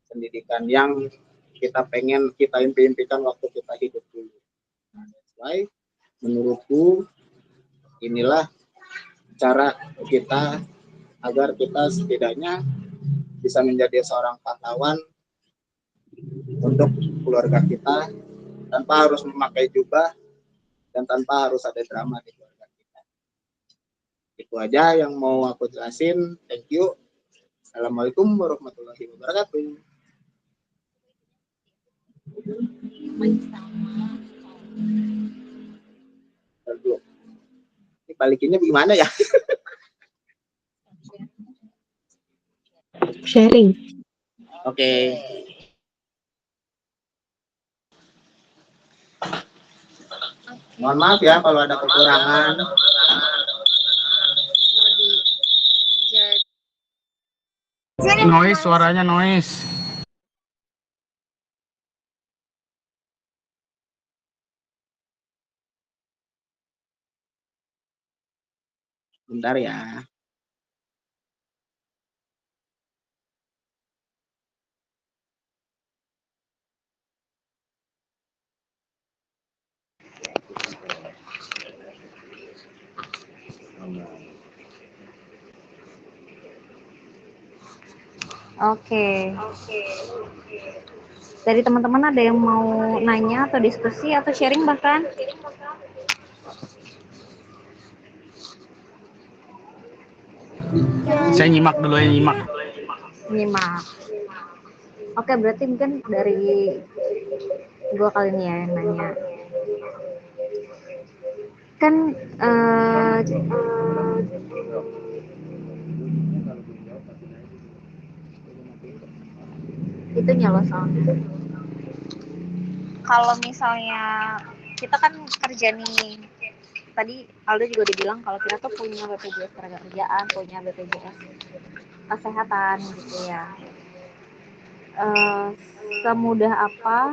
pendidikan yang kita pengen, kita impikan waktu kita hidup dulu. Nah, that's why menurutku inilah cara kita agar kita setidaknya bisa menjadi seorang pahlawan untuk keluarga kita tanpa harus memakai jubah dan tanpa harus ada drama di keluarga kita. Itu aja yang mau aku jelasin. Thank you. Assalamualaikum warahmatullahi wabarakatuh. Ini balikinnya gimana ya? Sharing. Oke. Mohon maaf ya kalau ada kekurangan. Noise, suaranya noise. Bentar ya. Oke. Dari teman-teman ada yang mau nanya atau diskusi atau sharing bahkan? Saya nyimak dulu ya, nyimak. Nyimak. Oke, berarti mungkin dari gua kali ini ya yang nanya. Kan itu nyala soalnya. Kalau misalnya kita kan kerja nih, tadi Aldo juga dibilang kalau kita tuh punya BPJS Ketenagakerjaan, punya BPJS Kesehatan gitu ya. Semudah apa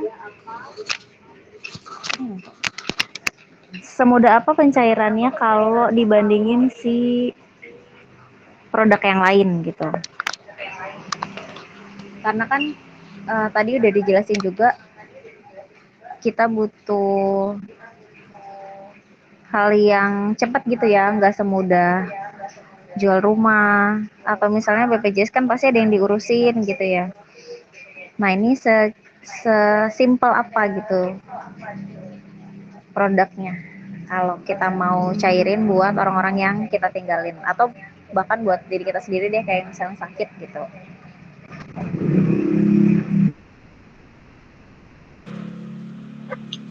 semudah apa pencairannya kalau dibandingin si produk yang lain gitu. Karena kan tadi udah dijelasin juga kita butuh hal yang cepat gitu ya, nggak semudah jual rumah atau misalnya BPJS kan pasti ada yang diurusin gitu ya. Nah ini sesimpel apa gitu produknya kalau kita mau cairin buat orang-orang yang kita tinggalin atau bahkan buat diri kita sendiri deh kayak misalnya sakit gitu.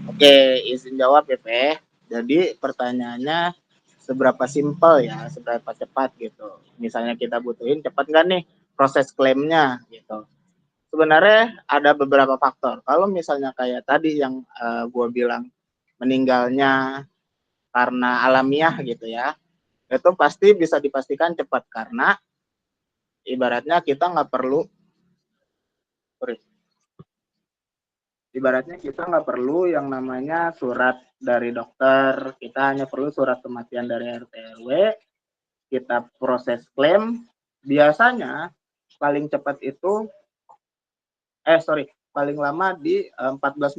Oke, izin jawab ya, Pe. Jadi pertanyaannya seberapa simpel ya, seberapa cepat gitu. Misalnya kita butuhin cepat nggak nih proses klaimnya gitu. Sebenarnya ada beberapa faktor. Kalau misalnya kayak tadi yang gue bilang meninggalnya karena alamiah gitu ya, itu pasti bisa dipastikan cepat karena ibaratnya kita nggak perlu yang namanya surat dari dokter, kita hanya perlu surat kematian dari RT RW, kita proses klaim, biasanya paling cepat itu paling lama di 14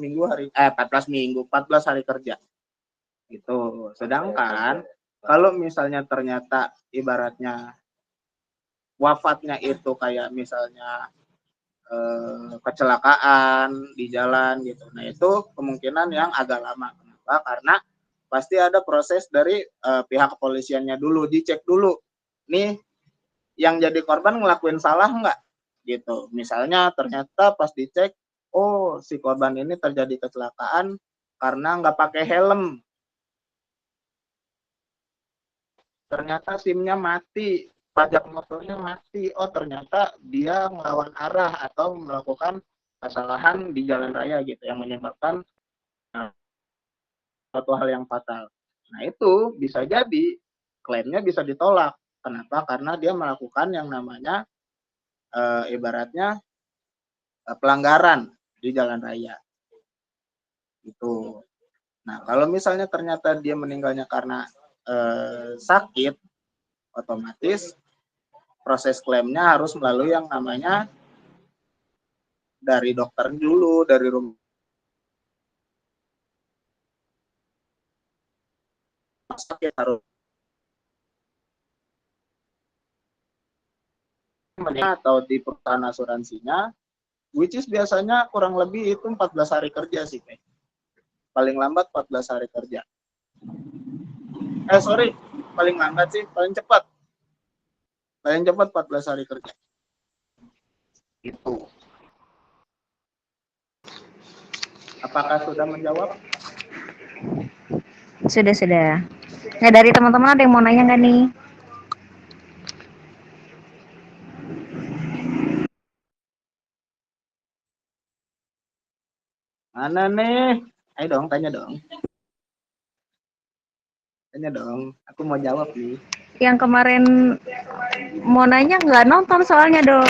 hari kerja gitu. Sedangkan kalau misalnya ternyata ibaratnya wafatnya itu kayak misalnya kecelakaan di jalan gitu. Nah, itu kemungkinan yang agak lama. Kenapa? Karena pasti ada proses dari pihak kepolisiannya dulu, dicek dulu. Nih yang jadi korban ngelakuin salah nggak? Gitu. Misalnya ternyata pas dicek, oh si korban ini terjadi kecelakaan karena nggak pakai helm. Ternyata SIM-nya mati, pajak motornya mati. Oh ternyata dia melawan arah atau melakukan kesalahan di jalan raya gitu yang menyebabkan suatu hal yang fatal. Nah itu bisa jadi klaimnya bisa ditolak. Kenapa? Karena dia melakukan yang namanya ibaratnya pelanggaran di jalan raya. Itu. Nah kalau misalnya ternyata dia meninggalnya karena sakit, otomatis proses klaimnya harus melalui yang namanya dari dokter dulu, dari rumah sakit harus atau di perusahaan asuransinya, which is biasanya kurang lebih itu 14 hari kerja sih, Pak. Paling lambat 14 hari kerja. Paling lambat sih, paling cepat. Paling cepat 14 hari kerja. Itu. Apakah sudah menjawab? Sudah. Nah dari teman-teman ada yang mau nanya nggak nih? Mana nih? Ayo dong, tanya dong. Tanya dong, aku mau jawab nih. Yang kemarin mau nanya nggak nonton soalnya, Do.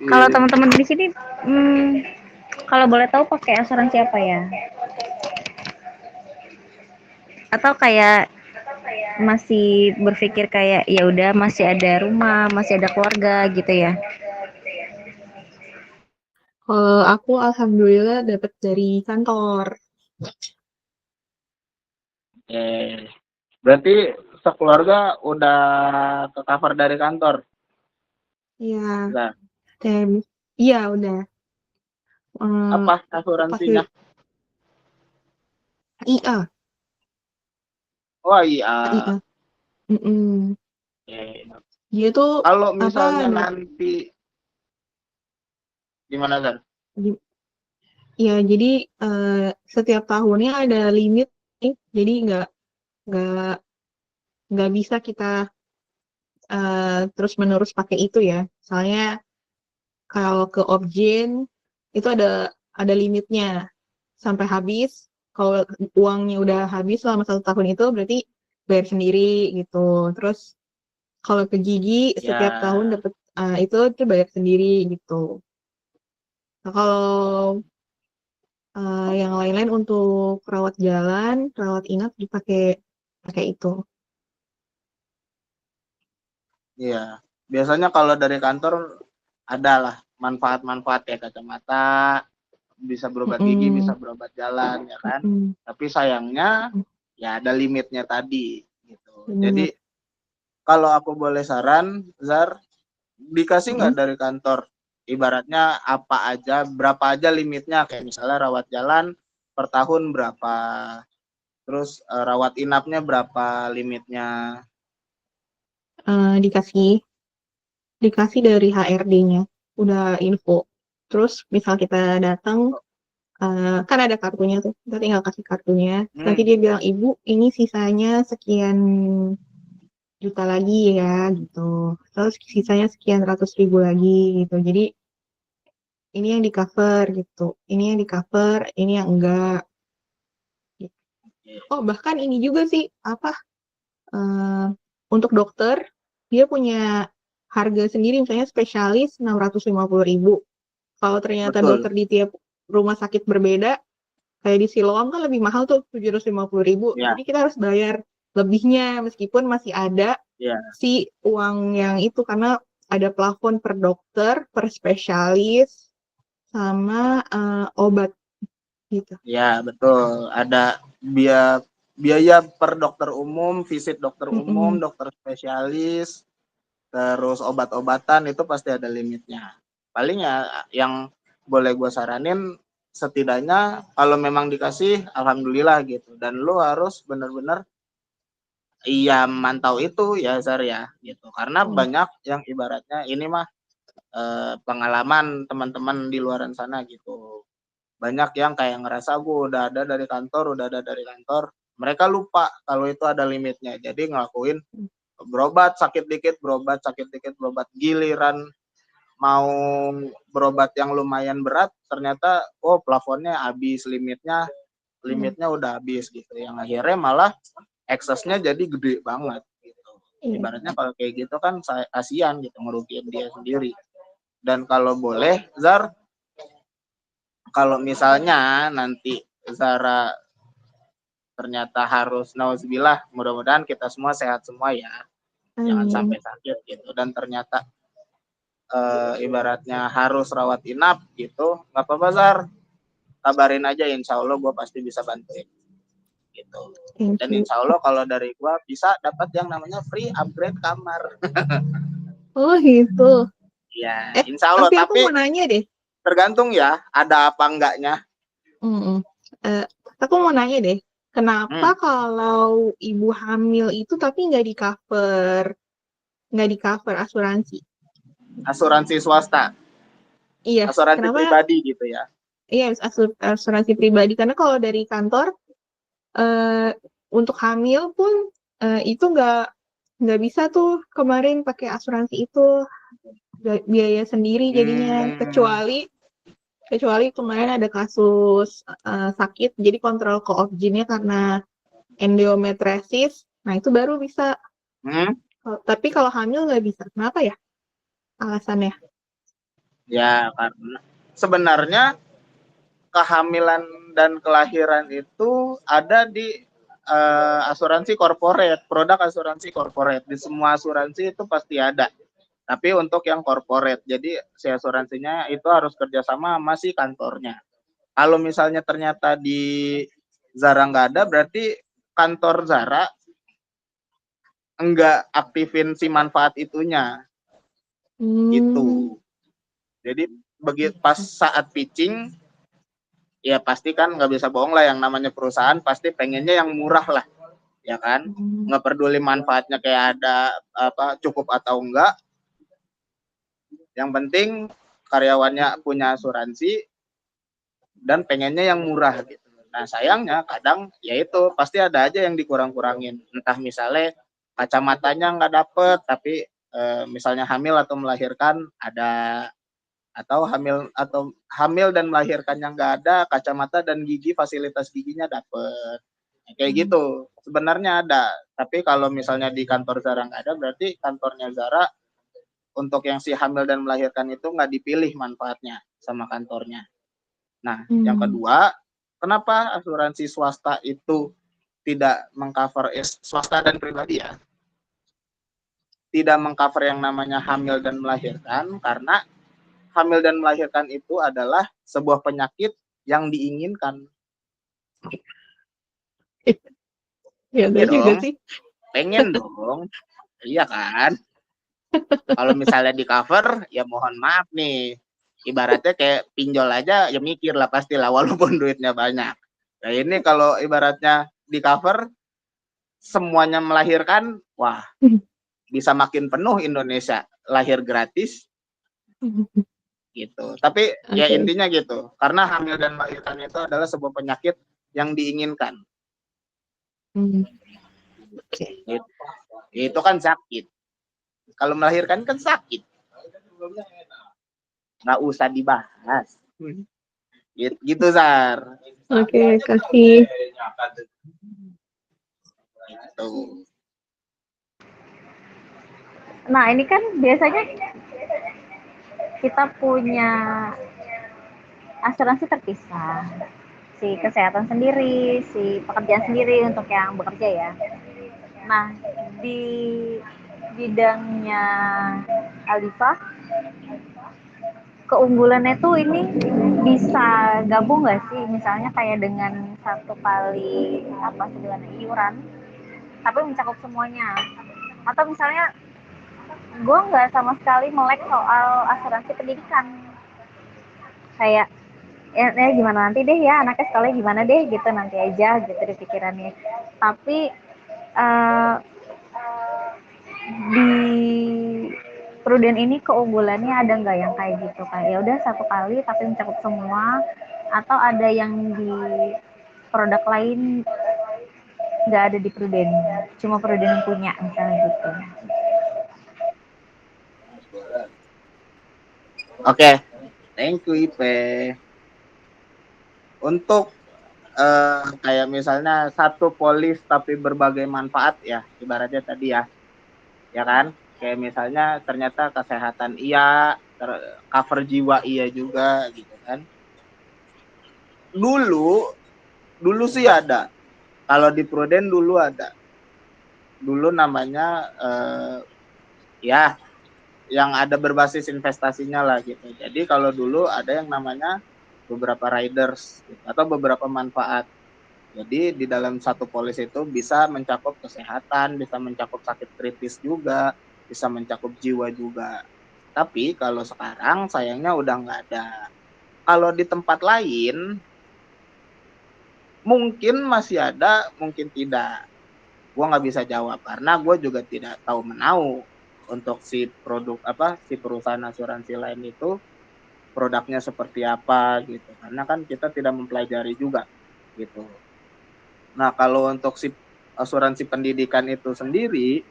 Kalau Iya. teman-teman di sini, kalau boleh tahu pakai asuransi apa ya? Atau kayak masih berpikir kayak ya udah masih ada rumah, masih ada keluarga gitu ya? Kalau aku alhamdulillah dapat dari kantor. Berarti sekeluarga udah ke cover dari kantor. Iya, Nah, dan iya udah. apa Pakai asuransinya? IA, Oh iya. IA. Mm-mm. Oke. Dia tuh Kalau apa? misalnya nanti gimana Zar? Ya, jadi setiap tahunnya ada limit nih, jadi nggak nggak bisa kita terus menerus pakai itu ya. Soalnya kalau ke Objen itu ada limitnya sampai habis. Kalau uangnya udah habis selama 1 tahun itu berarti bayar sendiri gitu. Terus kalau ke gigi setiap tahun Ya, dapat itu bayar sendiri gitu. Nah, kalau yang lain-lain untuk rawat jalan, rawat inap dipakai pakai itu. iya. Biasanya kalau dari kantor ada lah manfaat-manfaat ya, kacamata, bisa berobat gigi, bisa Mm-mm, berobat jalan ya kan. mm-mm, Tapi sayangnya ya ada limitnya tadi gitu. bener. Jadi kalau aku boleh saran, Zar, dikasih nggak Mm-mm. dari kantor? Ibaratnya apa aja, berapa aja limitnya? Kayak misalnya rawat jalan per tahun berapa, terus rawat inapnya berapa limitnya? Dikasih dari HRD-nya, udah info. Terus misal kita datang, kan ada kartunya tuh, kita tinggal kasih kartunya. Nanti Hmm, dia bilang, Ibu, ini sisanya sekian juta lagi ya, gitu. Terus sisanya sekian ratus ribu lagi, gitu. Jadi ini yang di cover gitu, ini yang di cover, ini yang enggak. Gitu. Oh bahkan ini juga sih apa eh, untuk dokter dia punya harga sendiri, misalnya spesialis 650.000. Kalau ternyata betul. dokter di tiap rumah sakit berbeda, kayak di Siloam kan lebih mahal tuh 750.000. Ya, Jadi kita harus bayar lebihnya meskipun masih ada ya, si uang yang itu karena ada plafon per dokter, per spesialis, sama obat gitu. ya, betul. Ada biaya per dokter umum, visit dokter umum, Mm-mm. dokter spesialis, terus obat-obatan itu pasti ada limitnya. Paling ya yang boleh gue saranin setidaknya kalau memang dikasih alhamdulillah gitu, dan lu harus benar-benar iya mantau itu ya Zar ya gitu, karena Mm. banyak yang ibaratnya ini mah pengalaman teman-teman di luaran sana gitu, banyak yang kayak ngerasa gue udah ada dari kantor, mereka lupa kalau itu ada limitnya, jadi ngelakuin berobat sakit dikit, berobat giliran mau berobat yang lumayan berat ternyata oh plafonnya habis, Iya. limitnya udah habis gitu, yang akhirnya malah eksesnya jadi gede banget gitu. Iya. Ibaratnya kalau kayak gitu kan kasihan gitu, ngerugiin dia sendiri. Dan kalau boleh Zar, kalau misalnya nanti Zara ternyata harus nauzubillah, mudah-mudahan kita semua sehat semua ya, jangan Amin. sampai sakit gitu, dan ternyata ibaratnya harus rawat inap gitu, nggak apa-apa Zar, kabarin aja, insya Allah gue pasti bisa bantuin gitu. Thank Dan you. insya Allah kalau dari gue bisa dapat yang namanya free upgrade kamar. Oh gitu. Ya insya Allah, Tapi aku mau tapi nanya deh. tergantung ya ada apa enggaknya. Mm-mm. Eh, aku mau nanya deh. Kenapa hmm, kalau ibu hamil itu tapi nggak di cover asuransi? Asuransi swasta, Iya. asuransi Kenapa? pribadi gitu ya. Iya, asuransi pribadi. Karena kalau dari kantor eh, untuk hamil pun itu nggak bisa tuh kemarin pakai asuransi itu biaya sendiri jadinya, hmm, kecuali Kecuali kemarin ada kasus sakit, jadi kontrol koopjinnya karena endometriosis, nah itu baru bisa. Tapi kalau hamil nggak bisa. Kenapa ya alasannya? Ya, karena sebenarnya kehamilan dan kelahiran itu ada di asuransi korporat, produk asuransi korporat. Di semua asuransi itu pasti ada. Tapi untuk yang korporat, jadi si asuransinya itu harus kerjasama sama si kantornya. Kalau misalnya ternyata di Zara nggak ada, berarti kantor Zara enggak aktifin si manfaat itunya, gitu. Jadi pas saat pitching, ya pasti kan nggak bisa bohong lah, yang namanya perusahaan pasti pengennya yang murah lah, ya kan? Nggak peduli manfaatnya kayak ada apa cukup atau enggak, yang penting karyawannya punya asuransi dan pengennya yang murah gitu. Nah sayangnya kadang ya itu pasti ada aja yang dikurang-kurangin, entah misalnya kacamatanya nggak dapet tapi misalnya hamil atau melahirkan ada, atau hamil dan melahirkan yang nggak ada kacamata dan gigi fasilitas giginya dapet kayak gitu sebenarnya ada. Tapi kalau misalnya di kantor Zara nggak ada, berarti kantornya Zara untuk yang si hamil dan melahirkan itu nggak dipilih manfaatnya sama kantornya. Nah, yang kedua, kenapa asuransi swasta itu tidak mengcover swasta dan pribadi ya? Tidak mengcover yang namanya hamil dan melahirkan karena hamil dan melahirkan itu adalah sebuah penyakit yang diinginkan. Ya, Iya juga dong, sih. pengen dong. Iya kan? Kalau misalnya di cover, ya mohon maaf nih. Ibaratnya kayak pinjol aja, ya mikir lah pastilah walaupun duitnya banyak. Nah ini kalau ibaratnya di cover, semuanya melahirkan, wah bisa makin penuh Indonesia. Lahir gratis, gitu. Tapi ya intinya gitu, karena hamil dan melahirkan itu adalah sebuah penyakit yang diinginkan. Itu kan sakit. Kalau melahirkan kan sakit, nggak usah dibahas. Gitu Zar. Oke, kasih. Gitu. Nah, ini kan biasanya kita punya asuransi terpisah. Si kesehatan sendiri, si pekerjaan sendiri untuk yang bekerja ya. Nah, di bidangnya Alifa, keunggulannya tuh ini bisa gabung nggak sih? Misalnya kayak dengan satu kali apa sebulan iuran, tapi mencakup semuanya. Atau misalnya gue nggak sama sekali melek soal asuransi pendidikan. Kayak gimana nanti deh ya anaknya sekolah gimana deh gitu nanti aja gitu di pikirannya. Tapi di Prudent ini keunggulannya ada nggak yang kayak gitu kayak ya udah satu kali tapi mencakup semua, atau ada yang di produk lain nggak ada di Prudent, cuma Prudent yang punya misalnya gitu. Oke, thank you Ipe. Untuk kayak misalnya satu polis tapi berbagai manfaat ya, ibaratnya tadi ya kan? Kayak misalnya ternyata kesehatan iya, cover jiwa iya juga gitu kan. Dulu sih ada. Kalau di Prudent dulu ada. Dulu namanya ya yang ada berbasis investasinya lah gitu. Jadi kalau dulu ada yang namanya beberapa riders gitu, atau beberapa manfaat. Jadi di dalam satu polis itu bisa mencakup kesehatan, bisa mencakup sakit kritis juga, bisa mencakup jiwa juga. Tapi kalau sekarang sayangnya udah nggak ada. Kalau di tempat lain mungkin masih ada, mungkin tidak. Gue nggak bisa jawab karena gue juga tidak tahu menahu untuk si produk apa si perusahaan asuransi lain itu produknya seperti apa gitu. Karena kan kita tidak mempelajari juga gitu. Nah, kalau untuk si asuransi pendidikan itu sendiri,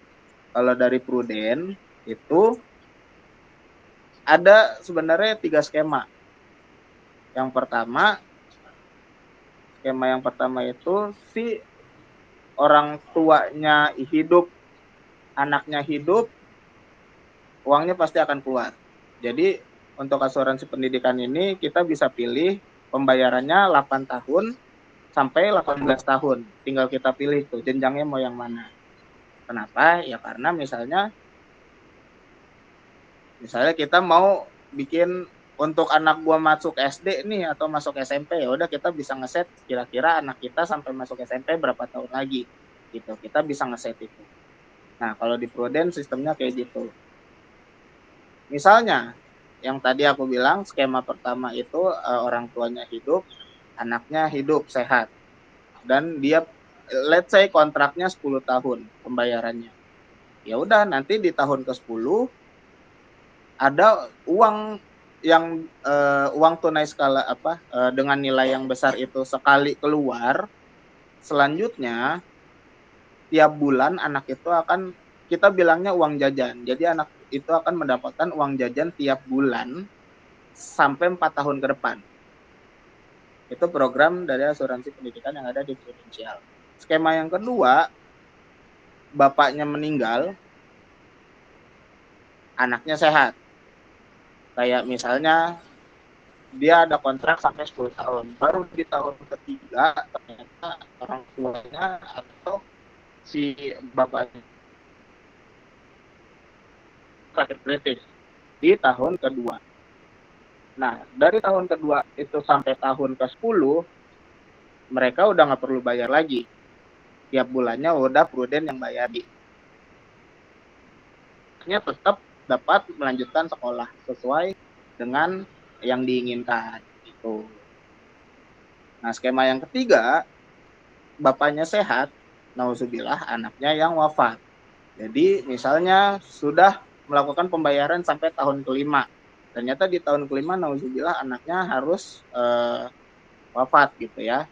kalau dari Prudent itu ada sebenarnya 3 skema. Yang pertama, skema yang pertama itu si orang tuanya hidup, anaknya hidup, uangnya pasti akan keluar. Jadi untuk asuransi pendidikan ini kita bisa pilih pembayarannya 8 tahun sampai 18 tahun. Tinggal kita pilih tuh jenjangnya mau yang mana. Kenapa? Ya karena misalnya kita mau bikin untuk anak gua masuk SD nih atau masuk SMP, ya udah kita bisa ngeset kira-kira anak kita sampai masuk SMP berapa tahun lagi gitu. Kita bisa ngeset itu. Nah, kalau di Prudent sistemnya kayak gitu. Misalnya yang tadi aku bilang skema pertama itu orang tuanya hidup, anaknya hidup sehat. Dan dia let's say kontraknya 10 tahun pembayarannya. Ya udah nanti di tahun ke-10 ada uang yang uang tunai skala dengan nilai yang besar itu sekali keluar, selanjutnya tiap bulan anak itu akan kita bilangnya uang jajan. Jadi anak itu akan mendapatkan uang jajan tiap bulan sampai 4 tahun ke depan. Itu program dari asuransi pendidikan yang ada di Prudential. Skema yang kedua, bapaknya meninggal, anaknya sehat. Kayak misalnya dia ada kontrak sampai 10 tahun. Baru di tahun ketiga ternyata orang tuanya atau si bapaknya sakit kritis di tahun kedua. Nah, dari tahun kedua itu sampai tahun ke-10 mereka udah nggak perlu bayar lagi. Tiap bulannya udah Prudent yang bayari. Tetap dapat melanjutkan sekolah sesuai dengan yang diinginkan itu. Nah, skema yang ketiga, bapaknya sehat, nauzubillah anaknya yang wafat. Jadi misalnya sudah melakukan pembayaran sampai tahun kelima, ternyata di tahun kelima nauzubillah anaknya harus wafat gitu ya.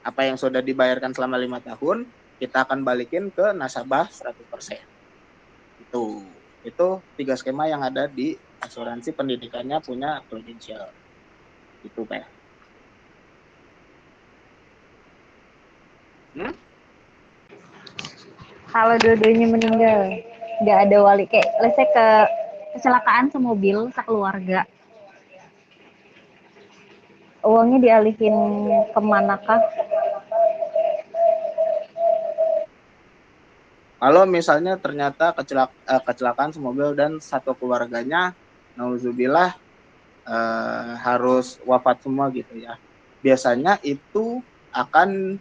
Apa yang sudah dibayarkan selama 5 tahun kita akan balikin ke nasabah 100%. Itu 3 skema yang ada di asuransi pendidikannya punya Prudential. Itu Pak. Kalau dua-duanya meninggal, nggak ada wali kayak let's say kecelakaan semobil sekeluarga, uangnya dialihin kemanakah? Kalau misalnya ternyata kecelakaan semobil dan satu keluarganya nauzubillah harus wafat semua gitu ya. Biasanya itu akan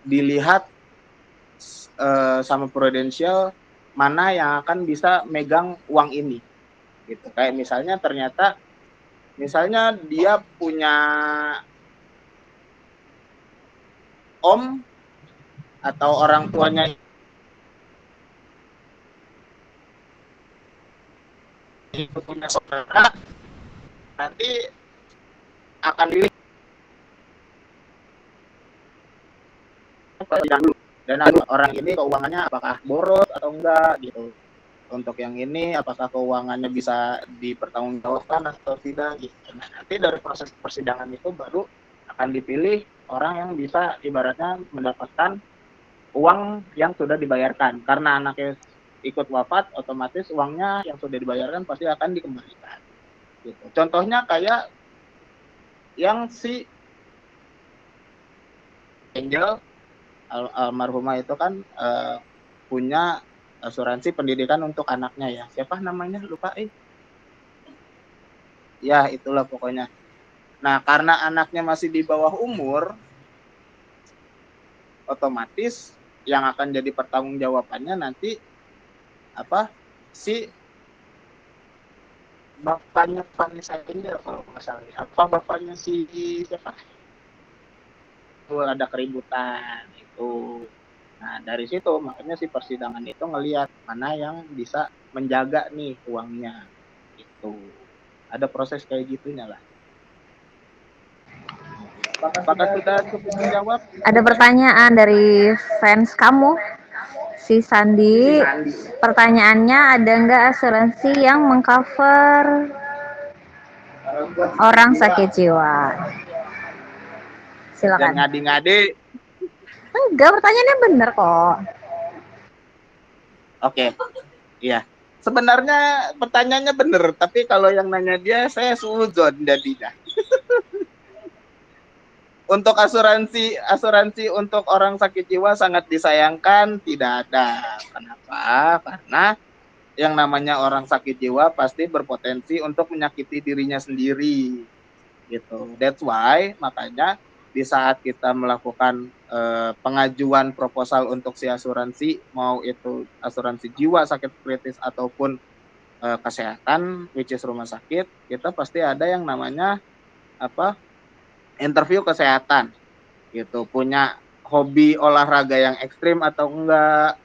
dilihat sama Prudential mana yang akan bisa megang uang ini. Gitu. Kayak misalnya ternyata dia punya om atau orang tuanya itu punya saudara, nanti akan dilihat dulu dan orang ini keuangannya apakah boros atau enggak gitu. Untuk yang ini apakah keuangannya bisa dipertanggungjawabkan atau tidak gitu. Nah, nanti dari proses persidangan itu baru akan dipilih orang yang bisa ibaratnya mendapatkan uang yang sudah dibayarkan. Karena anaknya ikut wafat, otomatis uangnya yang sudah dibayarkan pasti akan dikembalikan. Gitu. Contohnya kayak yang si Angel almarhumah itu kan punya asuransi pendidikan untuk anaknya ya. Siapa namanya? Lupa. Ya, itulah pokoknya. Nah, karena anaknya masih di bawah umur, otomatis yang akan jadi pertanggungjawabannya nanti si bapaknya Vanessa Angel kalau nggak salah. Apa bapaknya si siapa? Itu ada keributan itu. Nah, dari situ makanya si persidangan itu ngelihat mana yang bisa menjaga nih uangnya. Itu. Ada proses kayak gitunya lah. Apakah sudah cukup menjawab? Ada pertanyaan dari fans kamu, si Sandi. Pertanyaannya, ada nggak asuransi yang mengcover orang sakit jiwa. Dan Silakan. ngadi-ngadi. Enggak, pertanyaannya bener kok. Oke, iya. Sebenarnya pertanyaannya bener, tapi kalau yang nanya dia, saya suudzon jadinya. Untuk asuransi untuk orang sakit jiwa sangat disayangkan, tidak ada. Kenapa? Karena yang namanya orang sakit jiwa pasti berpotensi untuk menyakiti dirinya sendiri, gitu. That's why makanya di saat kita melakukan pengajuan proposal untuk si asuransi, mau itu asuransi jiwa sakit kritis ataupun kesehatan, which is rumah sakit, kita pasti ada yang namanya interview kesehatan, gitu. Punya hobi olahraga yang ekstrim atau enggak,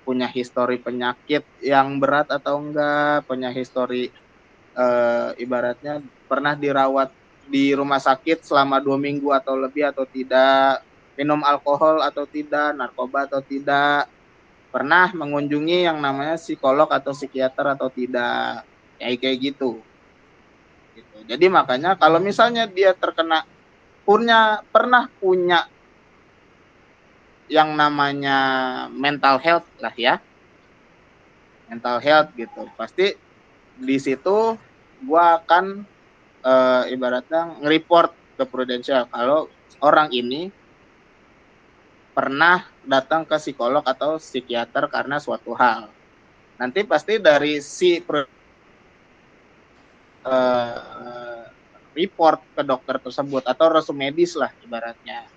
punya histori penyakit yang berat atau enggak, punya histori ibaratnya pernah dirawat di rumah sakit selama 2 minggu atau lebih atau tidak, minum alkohol atau tidak, narkoba atau tidak, pernah mengunjungi yang namanya psikolog atau psikiater atau tidak, kayak gitu. Jadi makanya kalau misalnya dia pernah punya yang namanya mental health lah ya, mental health gitu, pasti di situ gua akan ibaratnya nge-report ke Prudential kalau orang ini pernah datang ke psikolog atau psikiater karena suatu hal. Nanti pasti dari si report ke dokter tersebut atau resume medis lah ibaratnya.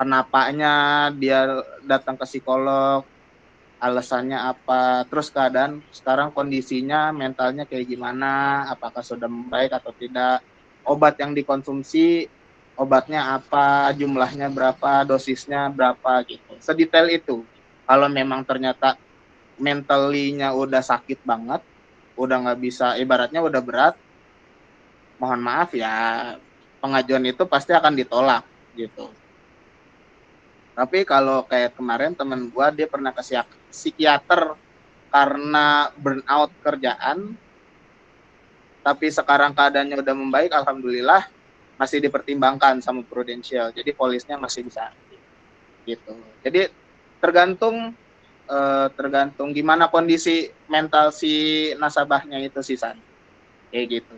Kenapanya dia datang ke psikolog, alasannya apa, terus keadaan sekarang kondisinya mentalnya kayak gimana, apakah sudah membaik atau tidak, obat yang dikonsumsi, obatnya apa, jumlahnya berapa, dosisnya berapa gitu. Sedetail itu. Kalau memang ternyata mentally-nya udah sakit banget, udah nggak bisa, ibaratnya udah berat, mohon maaf ya, pengajuan itu pasti akan ditolak gitu. Tapi kalau kayak kemarin temen gua, dia pernah ke psikiater karena burnout kerjaan, tapi sekarang keadaannya udah membaik, alhamdulillah masih dipertimbangkan sama Prudential, jadi polisnya masih bisa gitu. Jadi tergantung gimana kondisi mental si nasabahnya itu sih, San, kayak gitu.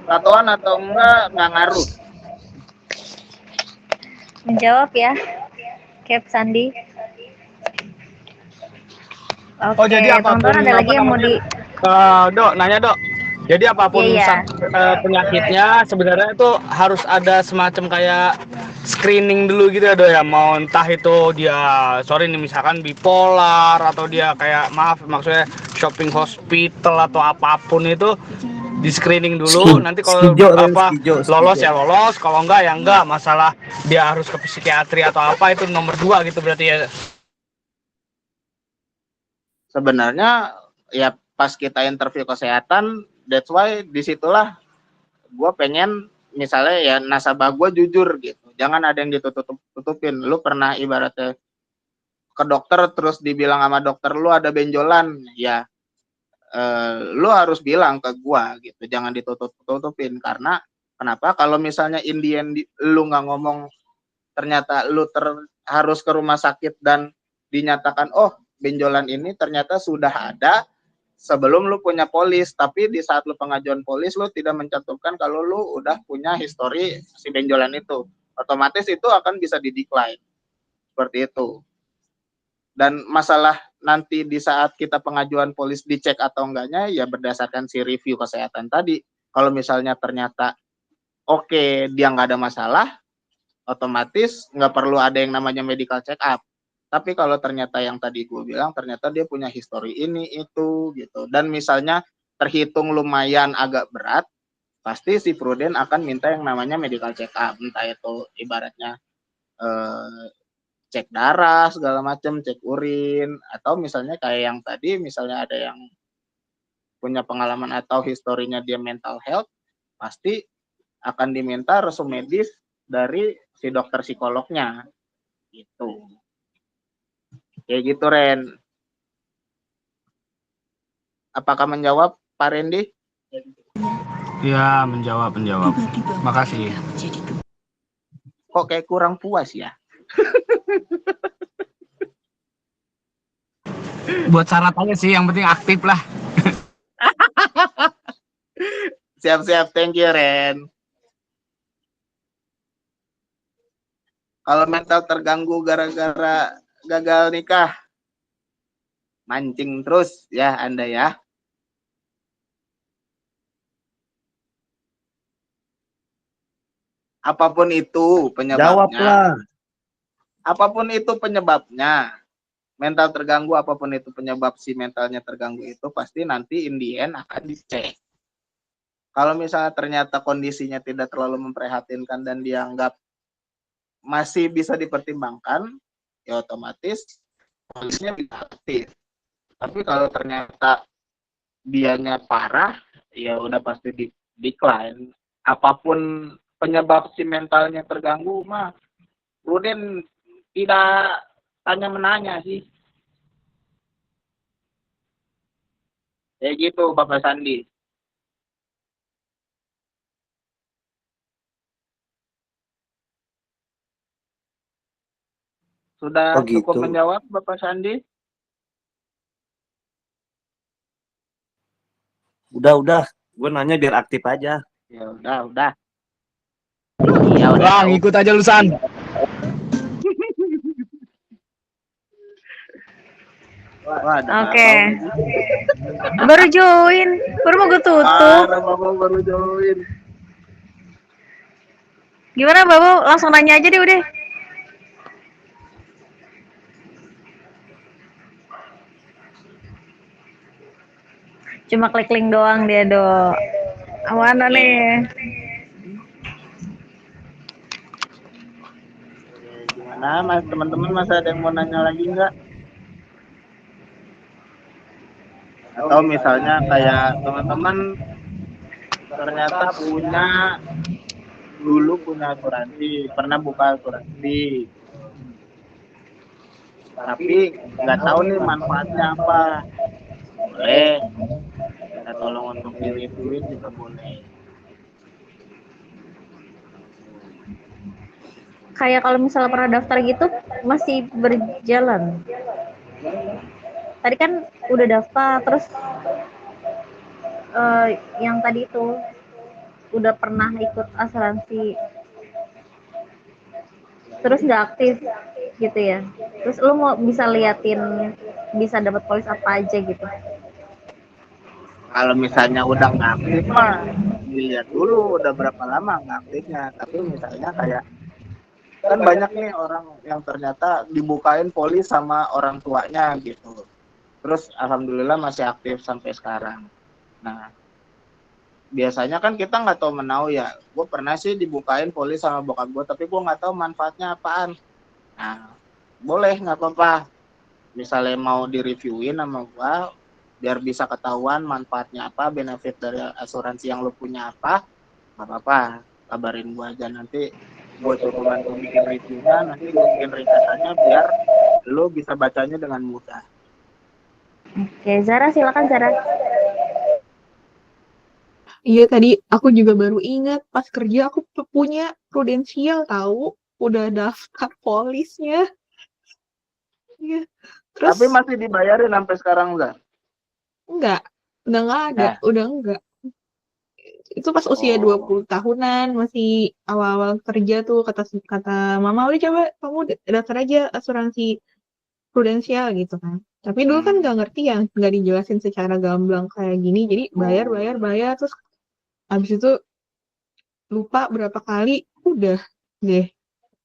Tatoan atau enggak ngaruh. Menjawab ya, Cap Sandi. Oke, Oh, jadi apapun teman-teman ada lagi yang mau di Dok, nanya Dok. Jadi apapun Iya. penyakitnya sebenarnya itu harus ada semacam kayak screening dulu gitu ya Dok ya. Mau entah itu dia sorry nih misalkan bipolar atau dia kayak maksudnya shopping hospital atau apapun itu di screening dulu. Nanti kalau lolos ya lolos, kalau enggak ya enggak. Masalah dia harus ke psikiatri atau apa itu nomor 2 gitu berarti ya. Sebenarnya ya pas kita interview kesehatan, that's why disitulah gue pengen misalnya ya nasabah gue jujur gitu, jangan ada yang ditutup-tutupin. Lu pernah ibaratnya ke dokter terus dibilang sama dokter lu ada benjolan, ya lu harus bilang ke gue gitu, jangan ditutup-tutupin. Karena kenapa? Kalau misalnya in the end lu nggak ngomong, ternyata lu harus ke rumah sakit dan dinyatakan oh benjolan ini ternyata sudah ada sebelum lu punya polis, tapi di saat lu pengajuan polis lu tidak mencantumkan kalau lu udah punya histori si benjolan itu, otomatis itu akan bisa di-decline seperti itu. Dan masalah nanti di saat kita pengajuan polis dicek atau enggaknya ya berdasarkan si review kesehatan tadi. Kalau misalnya ternyata oke, dia nggak ada masalah, otomatis nggak perlu ada yang namanya medical check up. Tapi kalau ternyata yang tadi gue bilang, ternyata dia punya histori ini, itu, gitu. Dan misalnya terhitung lumayan agak berat, pasti si Pruden akan minta yang namanya medical check up. Entah itu ibaratnya cek darah, segala macam, cek urin. Atau misalnya kayak yang tadi, misalnya ada yang punya pengalaman atau historinya dia mental health, pasti akan diminta resume medis dari si dokter psikolognya gitu. Kayak gitu, Ren. Apakah menjawab, Pak Randy? Ya, menjawab. Makasih. Kok kayak kurang puas ya? Buat syarat aja sih, yang penting aktif lah. Siap-siap, thank you Ren. Kalau mental terganggu gara-gara gagal nikah, mancing terus ya Anda ya. Apapun itu penyebabnya. Jawablah. Apapun itu penyebabnya. Mental terganggu, apapun itu penyebab si mentalnya terganggu itu, pasti nanti in the end akan dicek. Kalau misalnya ternyata kondisinya tidak terlalu memprihatinkan dan dianggap masih bisa dipertimbangkan, ya otomatis polisnya bisa aktif. Tapi kalau ternyata dianya parah, ya udah pasti di decline. Apapun penyebab si mentalnya terganggu mah Rudin tidak tanya menanya sih. Kayak gitu Bapak Sandi. Sudah Oh cukup gitu. menjawab Bapak Sandi? Udah. Gue nanya biar aktif aja. Ya udah. Iya udah Wah, tahu. ngikut aja lu San. Wah, ada Oke. apa? Baru join. Baru mau gue tutup. Bapak baru join. Gimana Bapak? Langsung nanya aja deh udah. Cuma klik link doang dia, Do. Mana nih? Gimana mas teman-teman, masih ada yang mau nanya lagi nggak? Atau misalnya kayak teman-teman ternyata dulu punya asuransi, pernah buka asuransi, tapi nggak tahu nih manfaatnya apa. Boleh, kita tolong untuk di-reviewin juga boleh. Kayak kalau misalnya pernah daftar gitu masih berjalan. Tadi kan udah daftar terus yang tadi itu udah pernah ikut asuransi terus nggak aktif gitu ya. Terus lu mau bisa liatin bisa dapat polis apa aja gitu. Kalau misalnya udah nggak aktif mah dilihat dulu udah berapa lama nggak aktifnya. Tapi misalnya kayak kan banyak nih orang yang ternyata dibukain polis sama orang tuanya gitu, terus alhamdulillah masih aktif sampai sekarang. Nah biasanya kan kita nggak tahu menau ya, gue pernah sih dibukain polis sama bokap gue tapi gue nggak tahu manfaatnya apaan. Nah boleh, nggak apa-apa, misalnya mau direviewin sama gue biar bisa ketahuan manfaatnya apa, benefit dari asuransi yang lo punya apa, nggak apa-apa, kabarin gue aja, nanti gue coba bantu bikin reviewnya, nanti gue bikin ringkasannya biar lo bisa bacanya dengan mudah. Oke, Zara silakan Zara. Iya, tadi aku juga baru ingat pas kerja aku punya prudensial tahu, udah daftar polisnya. Iya. Terus Tapi masih dibayarin sampai sekarang nggak? enggak, udah nggak ada, Nah. udah enggak. Itu pas usia 20 tahunan, masih awal-awal kerja tuh, kata mama, udah coba kamu daftar aja asuransi prudensial gitu kan. Tapi dulu kan nggak ngerti ya, nggak dijelasin secara gamblang kayak gini, jadi bayar, terus habis itu lupa berapa kali, udah deh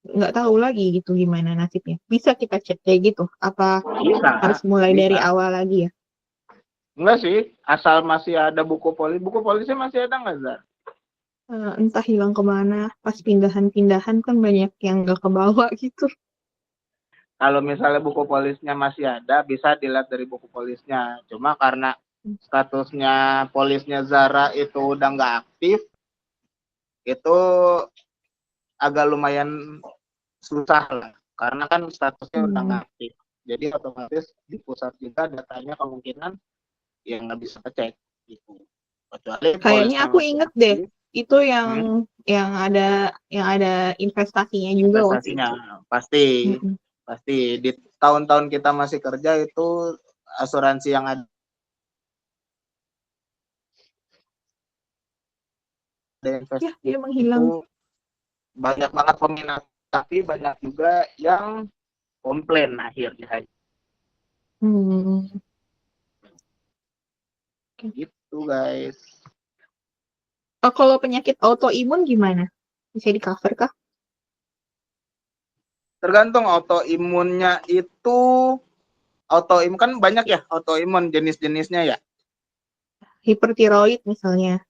nggak tahu lagi gitu gimana nasibnya. Bisa kita cek kayak gitu? Apa Bisa, harus mulai dari bisa. awal lagi ya? Enggak sih, asal masih ada buku polisnya masih ada nggak, Zar? Entah hilang kemana, pas pindahan-pindahan kan banyak yang nggak kebawa gitu. Kalau misalnya buku polisnya masih ada, bisa dilihat dari buku polisnya. Cuma karena statusnya polisnya Zara itu udah nggak aktif, itu agak lumayan susah lah. Karena kan statusnya udah nggak aktif. Jadi otomatis di pusat juga datanya kemungkinan ya nggak bisa cek gitu. Kecuali Kayaknya polisnya aku masih inget deh, aktif, itu hmm, yang ada investasinya juga waktu investasinya itu. pasti Mm-mm. pasti di tahun-tahun kita masih kerja itu asuransi yang ada investasi Ya, dia itu menghilang. banyak banget peminat, tapi banyak juga yang komplain akhirnya Hmm. Oke. gitu guys. Oh, kalau penyakit autoimun gimana? Bisa di cover kah? Tergantung autoimunnya itu, autoimun kan banyak ya, autoimun jenis-jenisnya ya. Hipertiroid misalnya.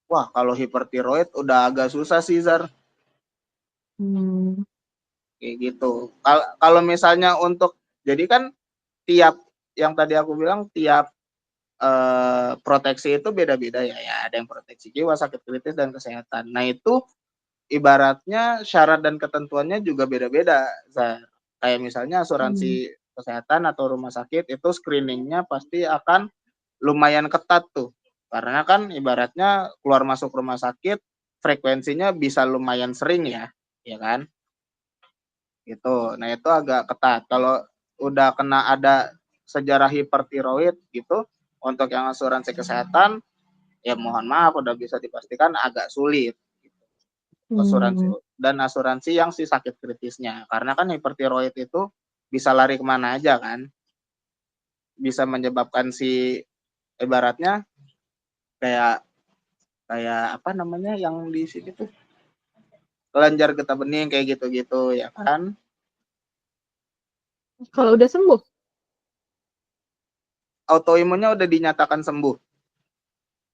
Wah, kalau hipertiroid udah agak susah sih, Zar. Hmm. Kayak gitu. Kalau misalnya untuk, jadi kan tiap, yang tadi aku bilang, tiap proteksi itu beda-beda ya. Ya, ada yang proteksi jiwa, sakit kritis, dan kesehatan. Nah, itu ibaratnya syarat dan ketentuannya juga beda-beda, Zar. Kayak misalnya asuransi Hmm. kesehatan atau rumah sakit itu screeningnya pasti akan lumayan ketat tuh. Karena kan ibaratnya keluar masuk rumah sakit frekuensinya bisa lumayan sering ya kan? Gitu. Nah, itu agak ketat. Kalau udah kena ada sejarah hipertiroid gitu, untuk yang asuransi kesehatan, ya mohon maaf udah bisa dipastikan agak sulit. Asuransi Hmm. dan asuransi yang si sakit kritisnya. Karena kan hipertiroid itu bisa lari kemana aja kan? Bisa menyebabkan si ibaratnya kayak kayak apa namanya yang di sini tuh kelenjar getah bening kayak gitu-gitu ya kan. Kalau udah sembuh, Autoimunnya udah dinyatakan sembuh.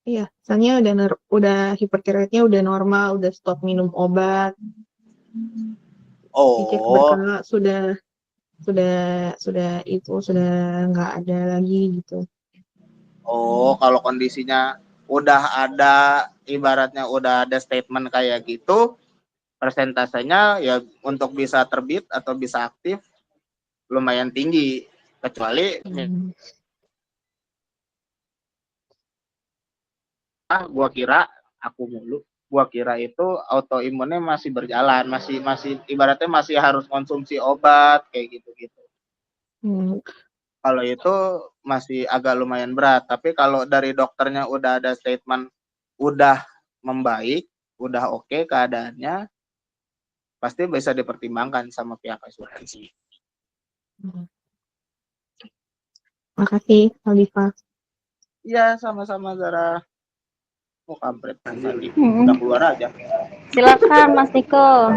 iya, misalnya udah hipertiroidnya udah normal, udah stop minum obat, dicek Oh, berkala sudah sudah nggak ada lagi gitu. kalau kondisinya udah ada, ibaratnya udah ada statement kayak gitu, persentasenya ya untuk bisa terbit atau bisa aktif lumayan tinggi. Kecuali Hmm. gua kira gua kira itu autoimunnya masih berjalan, masih masih ibaratnya masih harus konsumsi obat kayak gitu-gitu. Hmm. Kalau itu masih agak lumayan berat, tapi kalau dari dokternya udah ada statement udah membaik, udah oke keadaannya, pasti bisa dipertimbangkan sama pihak asuransi. Hmm. Makasih, Alifa. Iya, sama-sama Zara. Oh, kampret tadi. Hmm. Udah keluar aja. Silakan Mas Niko.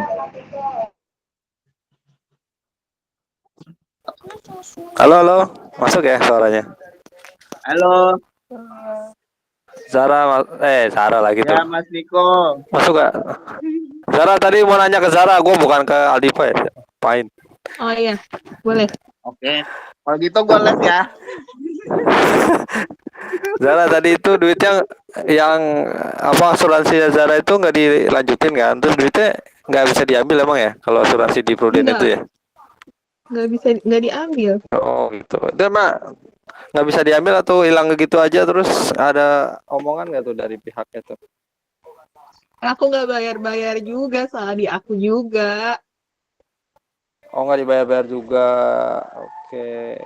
Halo, halo. Masuk ya suaranya? Halo, Zara lagi tuh. ya Mas Niko. Masuk gak? Zara tadi mau nanya ke Zara, gue bukan ke Aldiva ya. Pain. Oh iya, boleh. Oke, kalau gitu gue les ya. Zara tadi itu duitnya yang apa asuransi Zara itu nggak dilanjutin kan? Terus duitnya nggak bisa diambil emang ya? Kalau asuransi di Prudent itu ya? Nggak diambil. Oh gitu. Itu mah nggak bisa diambil atau hilang gitu aja terus ada omongan nggak tuh dari pihaknya tuh? Aku nggak bayar-bayar juga, salah di aku juga. Oh nggak dibayar-bayar juga. Oke.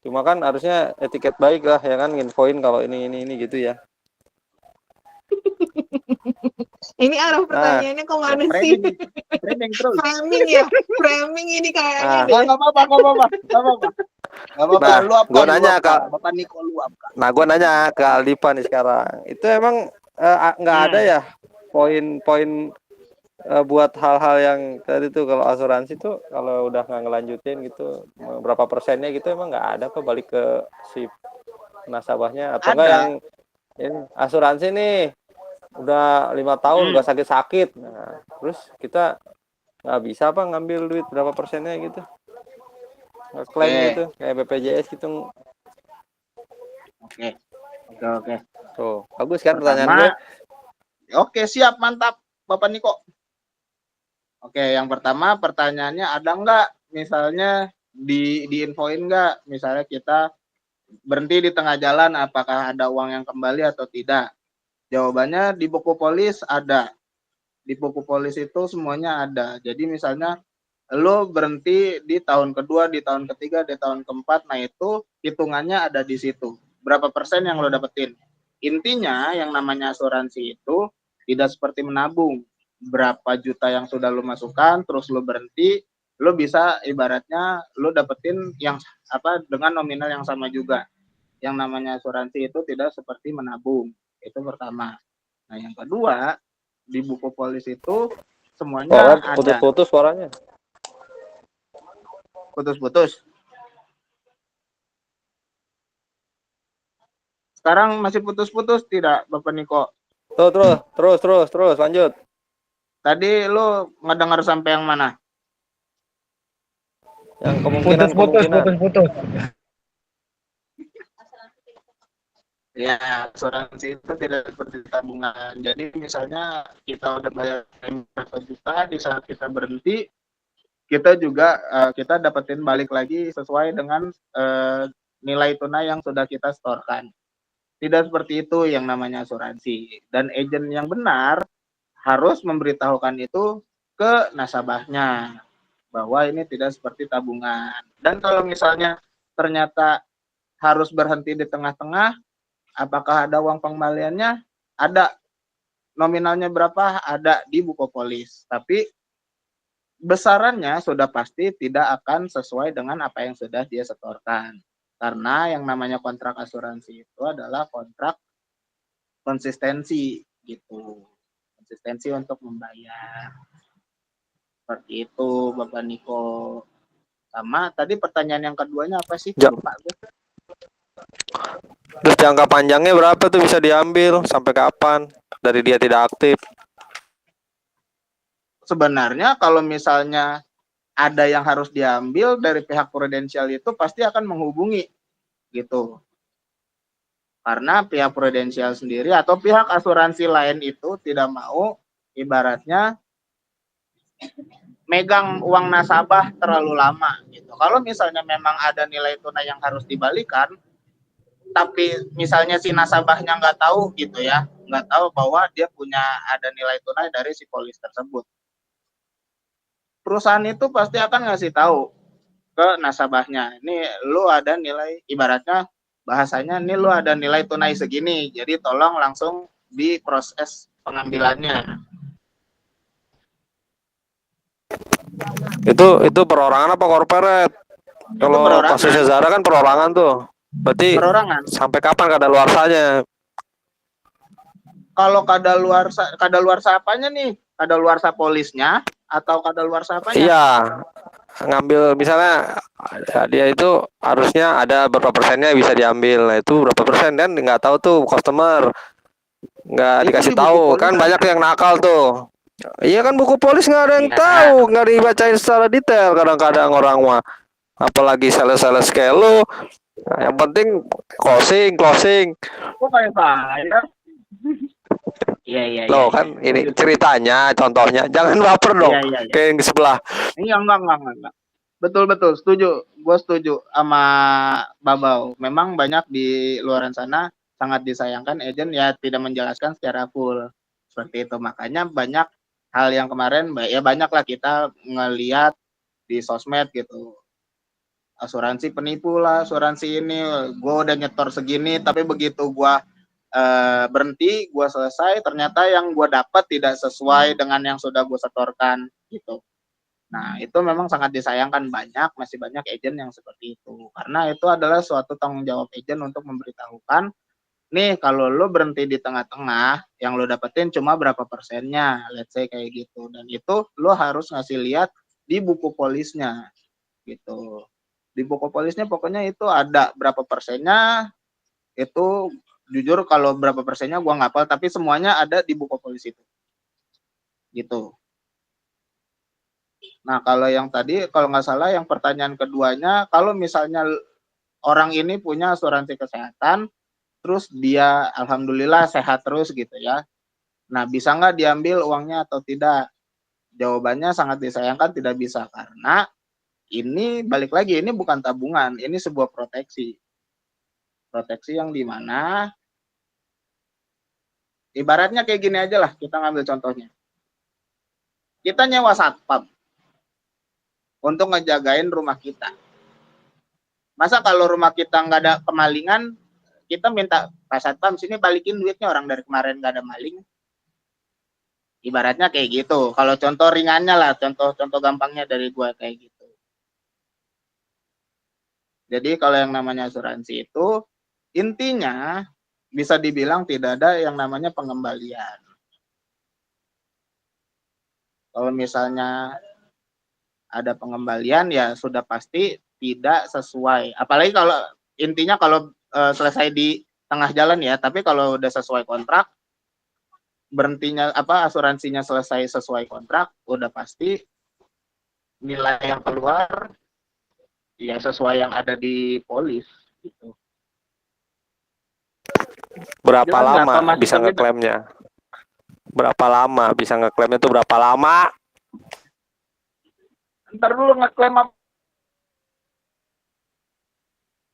Cuma kan harusnya etiket baik lah ya kan nginfoin kalau ini gitu ya. Ini arah Nah, pertanyaannya kemana sih? Framing, framing terus. Framing ya, framing ini kayaknya nah, deh. Nggak apa-apa, nggak apa-apa, nggak apa-apa. Nggak apa-apa, nah, gue luapkan, nanya luapkan. ke, Bapak Niko luapkan. gue nanya ke Aldipa nih sekarang. Itu emang nggak ada ya poin-poin buat hal-hal yang tadi tuh kalau asuransi tuh kalau udah nggak ngelanjutin gitu berapa persennya gitu emang nggak ada apa balik ke si nasabahnya atau enggak Ada. yang ini asuransi nih udah 5 tahun nggak sakit-sakit. Nah, terus kita nggak bisa apa ngambil duit berapa persennya gitu klaim Oke, gitu kayak BPJS gitu. oke, oke. Tuh bagus kan pertanyaan gue. Pertama, oke siap, mantap, Bapak Niko. Oke, yang pertama pertanyaannya ada nggak misalnya diinfoin nggak misalnya kita berhenti di tengah jalan, apakah ada uang yang kembali atau tidak? Jawabannya di buku polis ada. Di buku polis itu semuanya ada. Jadi misalnya lo berhenti di tahun kedua, di tahun ketiga, di tahun keempat, nah itu hitungannya ada di situ. Berapa persen yang lo dapetin? Intinya yang namanya asuransi itu tidak seperti menabung. Berapa juta yang sudah lo masukkan, terus lo berhenti, lo bisa ibaratnya lo dapetin yang apa dengan nominal yang sama juga. Yang namanya asuransi itu tidak seperti menabung. Itu pertama. Nah, yang kedua, di buku polis itu semuanya Suara ada. putus-putus suaranya. Putus-putus. Sekarang masih putus-putus tidak, Bapak Niko? Tuh, terus lanjut. Tadi lo ngedengar sampai yang mana? Yang kemungkinan. Ya, asuransi itu tidak seperti tabungan. Jadi misalnya kita udah bayar berapa juta, di saat kita berhenti, kita juga kita dapetin balik lagi sesuai dengan nilai tunai yang sudah kita setorkan. Tidak seperti itu yang namanya asuransi. Dan agen yang benar harus memberitahukan itu ke nasabahnya bahwa ini tidak seperti tabungan. Dan kalau misalnya ternyata harus berhenti di tengah-tengah, apakah ada uang pengembaliannya? Ada. Nominalnya berapa? Ada di buku polis. Tapi besarannya sudah pasti tidak akan sesuai dengan apa yang sudah dia setorkan. Karena yang namanya kontrak asuransi itu adalah kontrak konsistensi gitu. Konsistensi untuk membayar. Seperti itu, Bapak Niko. Sama tadi pertanyaan yang keduanya apa sih? Lupa gue. Terus jangka panjangnya berapa tuh bisa diambil? Sampai kapan? Dari dia tidak aktif. Sebenarnya kalau misalnya ada yang harus diambil dari pihak prudensial itu pasti akan menghubungi gitu. Karena pihak prudensial sendiri atau pihak asuransi lain itu tidak mau ibaratnya megang uang nasabah terlalu lama gitu. Kalau misalnya memang ada nilai tunai yang harus dibalikan, tapi misalnya si nasabahnya nggak tahu gitu ya, nggak tahu bahwa dia punya ada nilai tunai dari si polis tersebut. Perusahaan itu pasti akan ngasih tahu ke nasabahnya, ini lu ada nilai, ibaratnya bahasanya, ini lu ada nilai tunai segini, jadi tolong langsung diproses pengambilannya. Itu perorangan apa corporate? Kalau kasusnya Zara kan perorangan tuh. Berarti perorangan. Sampai kapan kadaluarsanya? Kalau kadaluarsa apanya nih? Kadaluarsa polisnya atau kadaluarsa apanya? Iya. Ngambil misalnya dia itu harusnya ada berapa persennya bisa diambil. Nah, itu berapa persen kan nggak tahu tuh customer. Nggak Itu dikasih di buku tahu. polis Kan ada. banyak yang nakal tuh. Iya kan buku polis nggak ada yang tahu, nggak dibacain secara detail kadang-kadang orang mah. Apalagi sales-sales kayak lu. Nah, yang penting closing. Kok kayak saya? Iya. Loh kan ini ceritanya, contohnya. Jangan baper dong. Iya. Kayak yang di sebelah. Iya, enggak. Betul, setuju. Gue setuju sama Babau. Memang banyak di luaran sana sangat disayangkan agen ya tidak menjelaskan secara full. Seperti itu. Makanya banyak hal yang kemarin ya banyak lah kita ngelihat di sosmed gitu. Asuransi penipu lah, asuransi ini gue udah nyetor segini tapi begitu gue berhenti, gue selesai, ternyata yang gue dapat tidak sesuai dengan yang sudah gue setorkan gitu. Nah, itu memang sangat disayangkan, masih banyak agen yang seperti itu. Karena itu adalah suatu tanggung jawab agen untuk memberitahukan, nih kalau lo berhenti di tengah-tengah, yang lo dapetin cuma berapa persennya, let's say kayak gitu. Dan itu lo harus ngasih lihat di buku polisnya gitu. Di buku polisnya pokoknya itu ada berapa persennya, itu jujur kalau berapa persennya gue nggak hafal, tapi semuanya ada di buku polis itu gitu. Nah, kalau yang tadi, kalau nggak salah yang pertanyaan keduanya, kalau misalnya orang ini punya asuransi kesehatan, terus dia alhamdulillah sehat terus gitu ya. Nah, bisa nggak diambil uangnya atau tidak? Jawabannya sangat disayangkan tidak bisa, karena ini balik lagi, ini bukan tabungan, ini sebuah proteksi. Proteksi yang di mana ibaratnya kayak gini aja lah, kita ngambil contohnya. Kita nyewa satpam untuk ngejagain rumah kita. Masa kalau rumah kita nggak ada kemalingan, kita minta Pak Satpam sini balikin duitnya, orang dari kemarin nggak ada maling. Ibaratnya kayak gitu. Kalau contoh ringannya lah, contoh gampangnya dari gua kayak gitu. Jadi kalau yang namanya asuransi itu intinya bisa dibilang tidak ada yang namanya pengembalian. Kalau misalnya ada pengembalian ya sudah pasti tidak sesuai. Apalagi kalau intinya kalau selesai di tengah jalan ya, tapi kalau udah sesuai kontrak, berhentinya asuransinya selesai sesuai kontrak, udah pasti nilai yang keluar ya sesuai yang ada di polis gitu. Berapa Jelas nggak, lama Pak, bisa masuk gitu? ngeklaimnya? Berapa lama bisa ngeklaimnya tuh berapa lama? Ntar dulu ngeklaim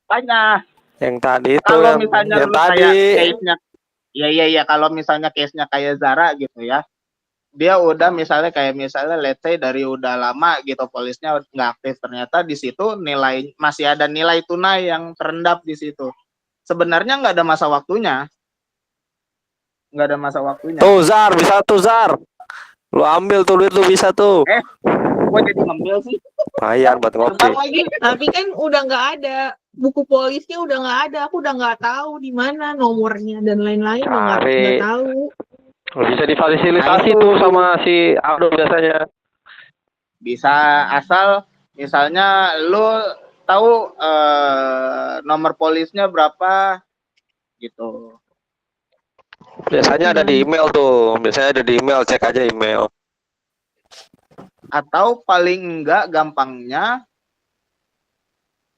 apanya? Yang tadi itu Kalau misalnya yang dulu tadi. kayak case-nya, ya kalau misalnya case-nya kayak Zara gitu ya, dia udah misalnya let's say dari udah lama gitu polisnya nggak aktif, ternyata di situ nilai masih ada nilai tunai yang terendap di situ. Sebenarnya nggak ada masa waktunya, Tuh Zar, bisa tuh Zar. Lu ambil tuh duit lu bisa tuh. Gua jadi ngambil sih. Lumayan buat ngopi. Terbang lagi. Tapi kan udah nggak ada, buku polisnya udah nggak ada, aku udah nggak tahu di mana nomornya dan lain-lain, udah nggak Cari. tahu. Bisa difasilitasi Nah, itu. tuh sama si Aldo biasanya. Bisa asal misalnya lu tahu nomor polisnya berapa gitu. Biasanya ada di email tuh. Biasanya ada di email, cek aja email. Atau paling enggak gampangnya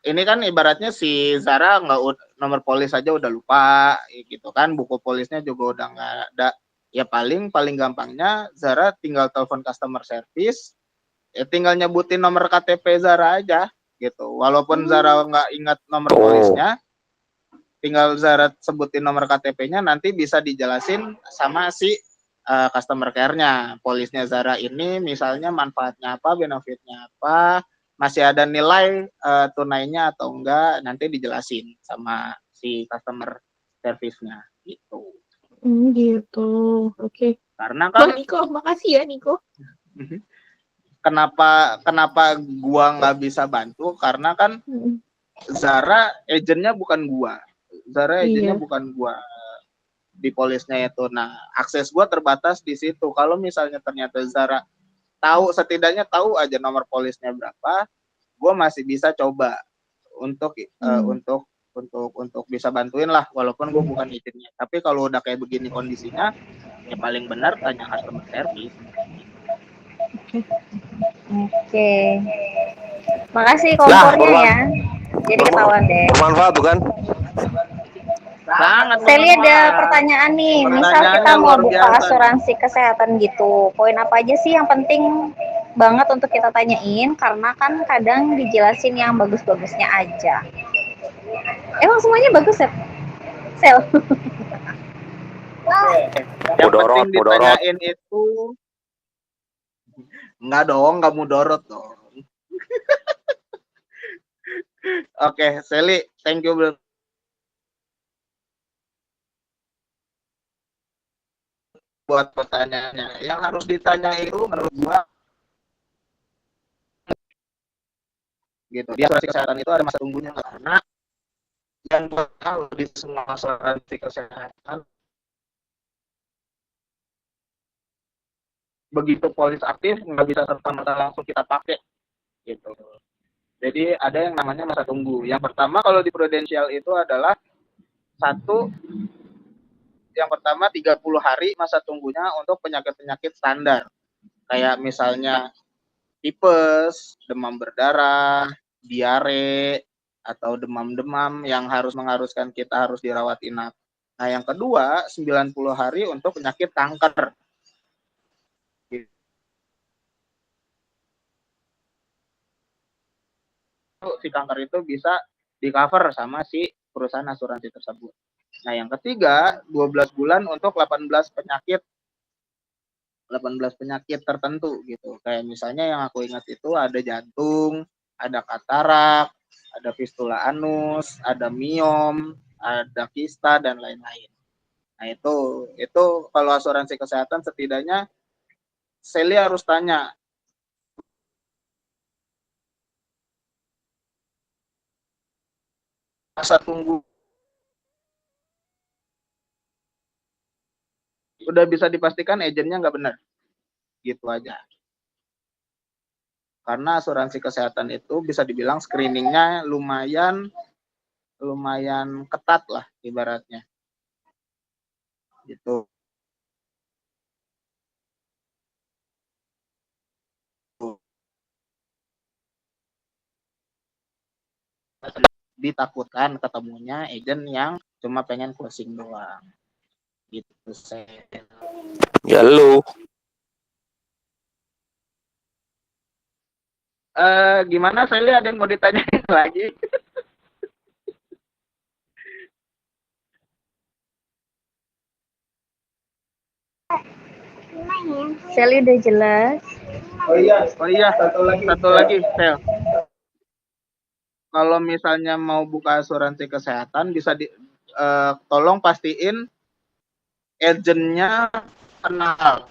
ini kan ibaratnya si Zara nggak nomor polis aja udah lupa gitu kan, buku polisnya juga udah nggak ada. Ya paling gampangnya Zara tinggal telepon customer service, ya tinggal nyebutin nomor KTP Zara aja gitu. Walaupun Zara nggak ingat nomor polisnya, tinggal Zara sebutin nomor KTP-nya, nanti bisa dijelasin sama si customer care-nya. Polisnya Zara ini misalnya manfaatnya apa, benefitnya apa, masih ada nilai tunainya atau enggak, nanti dijelasin sama si customer service-nya gitu. Gitu. Oke. Karena kan Bang Niko, makasih ya Niko. Kenapa gua nggak bisa bantu? Karena kan Zara agentnya bukan gua. Iya. Di polisnya itu. Nah, akses gua terbatas di situ. Kalau misalnya ternyata Zara setidaknya tahu aja nomor polisnya berapa, gua masih bisa coba untuk bisa bantuin lah, walaupun gua bukan agentnya. Tapi kalau udah kayak begini kondisinya, ya paling benar tanya customer service. Oke. Makasih kompornya ya. Jadi ketahuan deh. Bermanfaat tuh kan? Sangat. Saya lihat ada pertanyaan nih. Misal kita mau buka asuransi kesehatan gitu. Poin apa aja sih yang penting banget untuk kita tanyain? Karena kan kadang dijelasin yang bagus-bagusnya aja. Emang semuanya bagus ya? Sel. Yang penting ditanyain itu enggak dong, nggak mudorot dong. Oke, Sally, thank you buat pertanyaannya. Yang harus ditanya itu menurut gua gitu. Di asuransi kesehatan itu ada masa tunggunya, karena yang gua tahu di semua asuransi kesehatan begitu polis aktif nggak bisa serta-merta langsung kita pakai gitu. Jadi ada yang namanya masa tunggu. Yang pertama kalau di Prudential itu adalah yang pertama 30 hari masa tunggunya untuk penyakit-penyakit standar. Kayak misalnya tipes, demam berdarah, diare, atau demam-demam yang mengharuskan kita harus dirawat inap. Nah, yang kedua, 90 hari untuk penyakit kanker. Si kanker itu bisa di cover sama si perusahaan asuransi tersebut. Nah, yang ketiga, 12 bulan untuk 18 penyakit tertentu gitu. Kayak misalnya yang aku ingat itu ada jantung, ada katarak, ada fistula anus, ada miom, ada kista dan lain-lain. Nah, itu kalau asuransi kesehatan setidaknya Sally harus tanya masa tunggu udah bisa dipastikan agennya nggak benar, gitu aja. Karena asuransi kesehatan itu bisa dibilang screeningnya lumayan ketat lah ibaratnya, gitu. Ditakutkan ketemunya agent yang cuma pengen closing doang, gitu saya. Ya lu. Gimana Sally, ada yang mau ditanyain lagi? Sally udah jelas. Oh iya, satu lagi Sel. Kalau misalnya mau buka asuransi kesehatan bisa tolong pastiin agennya kenal.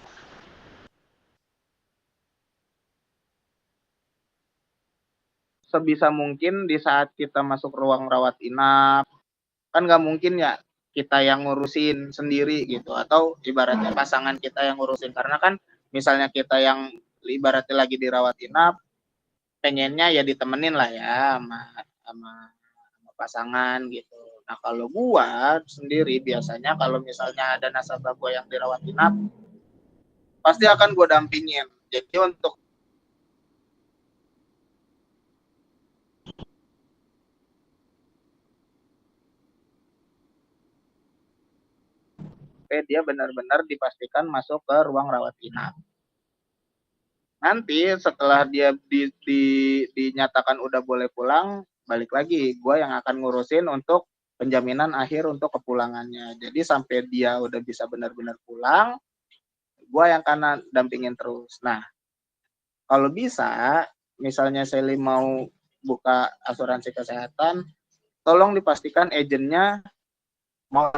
Sebisa mungkin di saat kita masuk ruang rawat inap, kan nggak mungkin ya kita yang ngurusin sendiri gitu, atau ibaratnya pasangan kita yang ngurusin, karena kan misalnya kita yang ibaratnya lagi dirawat inap, pengennya ya ditemenin lah ya sama pasangan gitu. Nah, kalau gua sendiri biasanya kalau misalnya ada nasabah gua yang dirawat inap, pasti akan gua dampingin. Jadi untuk dia benar-benar dipastikan masuk ke ruang rawat inap. Nanti setelah dia dinyatakan udah boleh pulang, balik lagi gue yang akan ngurusin untuk penjaminan akhir untuk kepulangannya. Jadi sampai dia udah bisa benar-benar pulang, gue yang akan dampingin terus. Nah, kalau bisa, misalnya Sally mau buka asuransi kesehatan, tolong dipastikan agennya mau.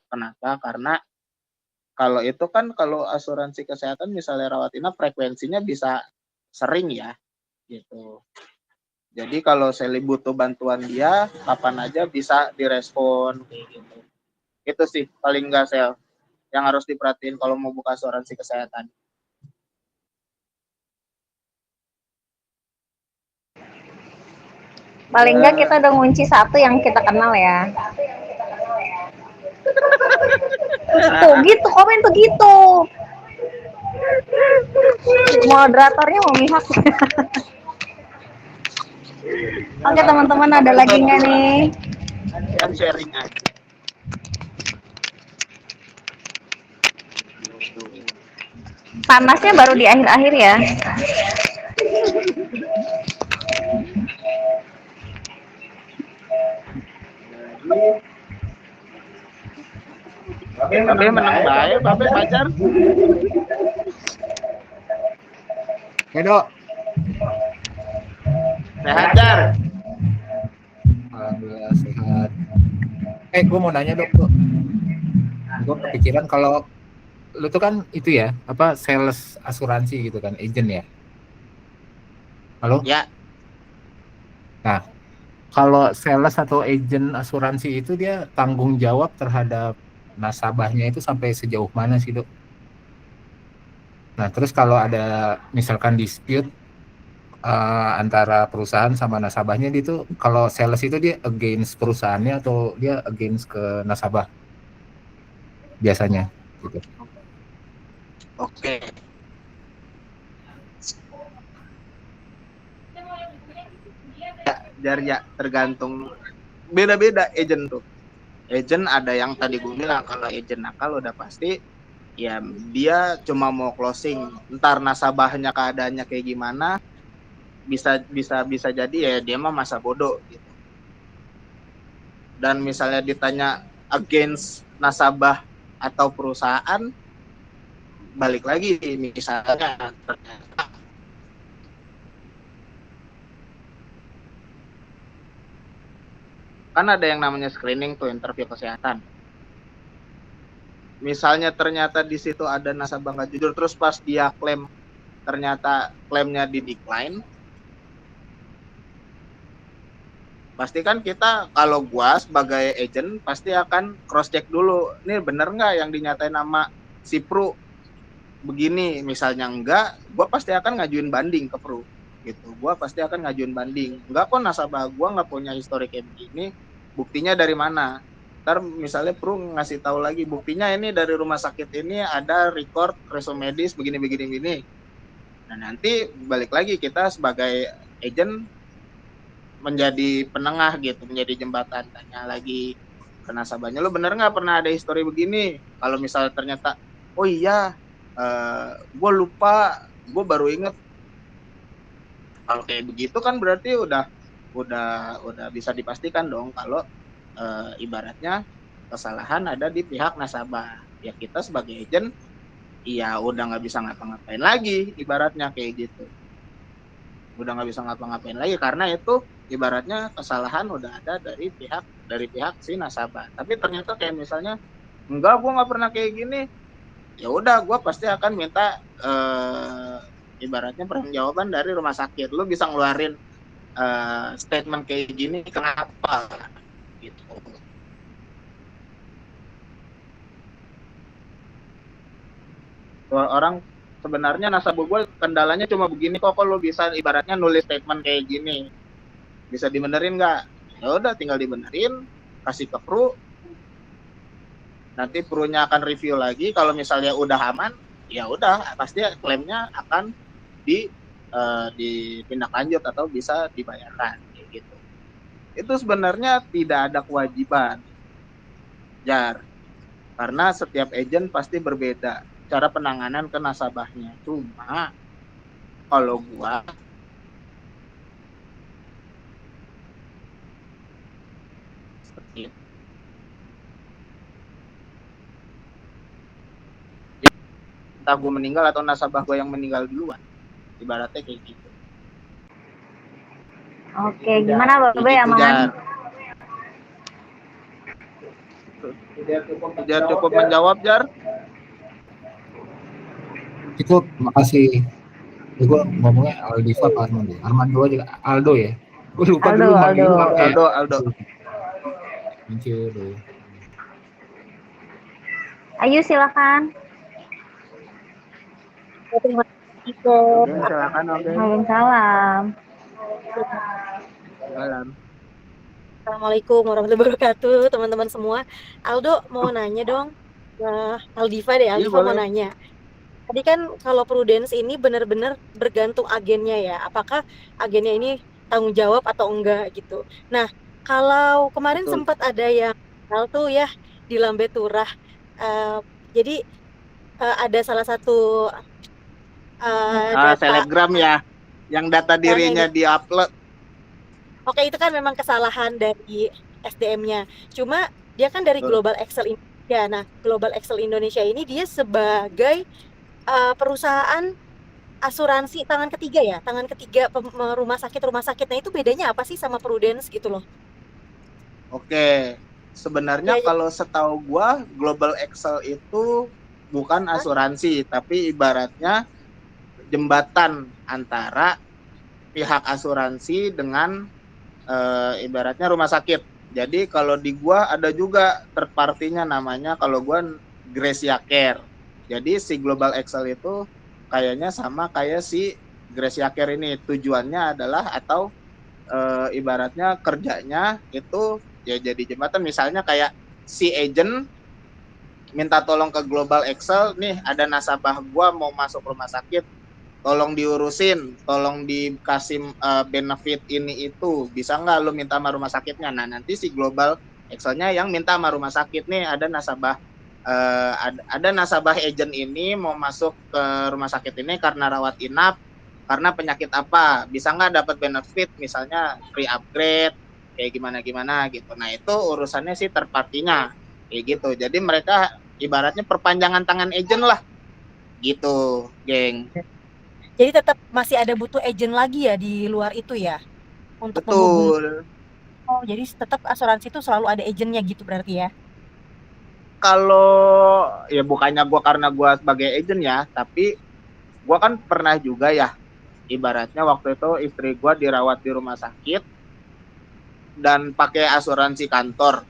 Kenapa? Karena kalau itu kan kalau asuransi kesehatan misalnya rawat inap frekuensinya bisa sering ya gitu. Jadi kalau Sally butuh bantuan dia kapan aja bisa direspon kayak gitu. Itu sih paling enggak Sel yang harus diperhatiin kalau mau buka asuransi kesehatan. Paling enggak kita udah ngunci satu yang kita kenal ya. Tuh gitu, komen tuh gitu. Moderatornya memihak. Oke teman-teman, ada lagi nggak nih? Yang sharing aja. Panasnya baru di akhir-akhir ya. Babe menang bae, babe pacar. Edo. Sehat Jar. Alhamdulillah sehat. Gue mau nanya dok. Gue kepikiran kalau lu tuh kan itu ya, apa sales asuransi gitu kan, agent ya. Halo? Ya. Nah, kalau sales atau agent asuransi itu dia tanggung jawab terhadap nasabahnya itu sampai sejauh mana sih dok? Nah, terus kalau ada misalkan dispute antara perusahaan sama nasabahnya, dia tuh kalau sales itu dia against perusahaannya atau dia against ke nasabah biasanya gitu. Oke. Ya, tergantung beda-beda agent tuh. Agent ada yang tadi gue bilang kalau agent nakal udah pasti ya dia cuma mau closing. Ntar nasabahnya keadaannya kayak gimana bisa jadi ya dia mah masa bodoh gitu. Dan misalnya ditanya against nasabah atau perusahaan, balik lagi misalnya ternyata kan ada yang namanya screening tuh, interview kesehatan. Misalnya ternyata di situ ada nasabah nggak jujur, terus pas dia klaim ternyata klaimnya di decline, pasti kan kita, kalau gua sebagai agent pasti akan cross check dulu, ini bener nggak yang dinyatain nama si Pru begini. Misalnya enggak, gua pasti akan ngajuin banding ke Pru gitu. Gua pasti akan ngajuin banding, enggak kok nasabah gua nggak punya histori kayak begini, buktinya dari mana. Ntar misalnya Pru ngasih tahu lagi, buktinya ini dari rumah sakit ini ada record resume medis begini. Nah nanti balik lagi kita sebagai agent menjadi penengah gitu, menjadi jembatan, tanya lagi ke nasabahnya, lo bener nggak pernah ada histori begini. Kalau misalnya ternyata oh iya gue lupa, gue baru inget, kalau kayak begitu kan berarti udah bisa dipastikan dong kalau ibaratnya kesalahan ada di pihak nasabah. Ya kita sebagai agent ya udah nggak bisa ngapa-ngapain lagi, ibaratnya kayak gitu. Udah nggak bisa ngapa-ngapain lagi karena itu ibaratnya kesalahan udah ada dari pihak si nasabah. Tapi ternyata kayak misalnya enggak, gue nggak pernah kayak gini, ya udah gue pasti akan minta ibaratnya pertanggungjawaban dari rumah sakit. Lu bisa ngeluarin statement kayak gini kenapa gitu. Orang sebenarnya nasabah gue kendalanya cuma begini kok lo bisa ibaratnya nulis statement kayak gini, bisa dibenerin nggak? Ya udah tinggal dibenerin, kasih ke Pru, nanti Prunya akan review lagi. Kalau misalnya udah aman, ya udah pasti klaimnya akan ditindaklanjut atau bisa dibayarkan kayak gitu. Itu sebenarnya tidak ada kewajiban, Jar, karena setiap agent pasti berbeda cara penanganan ke nasabahnya. Cuma kalau gua entah gue meninggal atau nasabah gue yang meninggal duluan, ibaratnya kayak gitu. Oke, gimana Babe aman? Jar cukup menjawab, Jar? Cukup, makasih. Gue ngomongnya Aldiva apa Armando? Armando aja, Aldo ya? Gue lupa dulu manggil Aldo. Thank you, Aldo. Ayu silakan. Terima kasih. Silakan, oke. Waalaikumsalam. Assalamualaikum warahmatullahi wabarakatuh, teman-teman semua. Aldo mau nanya dong, Aldiva deh. Aldiva mau nanya. Tadi kan kalau prudence ini benar-benar bergantung agennya ya. Apakah agennya ini tanggung jawab atau enggak gitu. Nah, kalau kemarin sempat ada yang tuh ya di Lambe Turah. Jadi ada salah satu data Telegram ya, yang data dirinya di-upload. Oke, itu kan memang kesalahan dari SDM-nya. Cuma dia kan dari Global Excel Indonesia. Nah, Global Excel Indonesia ini dia sebagai perusahaan asuransi tangan ketiga ya, tangan ketiga rumah sakit. Nah itu bedanya apa sih sama Prudence gitu loh? Oke, sebenarnya kalau setahu gua Global Excel itu bukan asuransi, tapi ibaratnya jembatan antara pihak asuransi dengan ibaratnya rumah sakit. Jadi kalau di gua ada juga third party-nya, namanya kalau gua Gracia Care. Jadi si Global Excel itu kayaknya sama kayak si Gracia Care ini, tujuannya adalah atau ibaratnya kerjanya itu ya jadi jembatan. Misalnya kayak si agent minta tolong ke Global Excel, nih ada nasabah gua mau masuk rumah sakit, tolong diurusin, tolong dikasih benefit ini itu, bisa nggak lu minta sama rumah sakitnya. Nah nanti si Global Excel-nya yang minta sama rumah sakit, nih ada nasabah agent ini mau masuk ke rumah sakit ini karena rawat inap, karena penyakit apa, bisa nggak dapat benefit misalnya free upgrade kayak gimana gitu. Nah itu urusannya sih third party-nya kayak gitu. Jadi mereka ibaratnya perpanjangan tangan agent lah gitu, geng. Jadi tetap masih ada butuh agent lagi ya di luar itu ya untuk menghubungi. Betul. Oh, jadi tetap asuransi itu selalu ada agentnya gitu berarti ya? Kalau ya bukannya gua karena gua sebagai agent ya, tapi gua kan pernah juga ya, ibaratnya waktu itu istri gua dirawat di rumah sakit dan pakai asuransi kantor.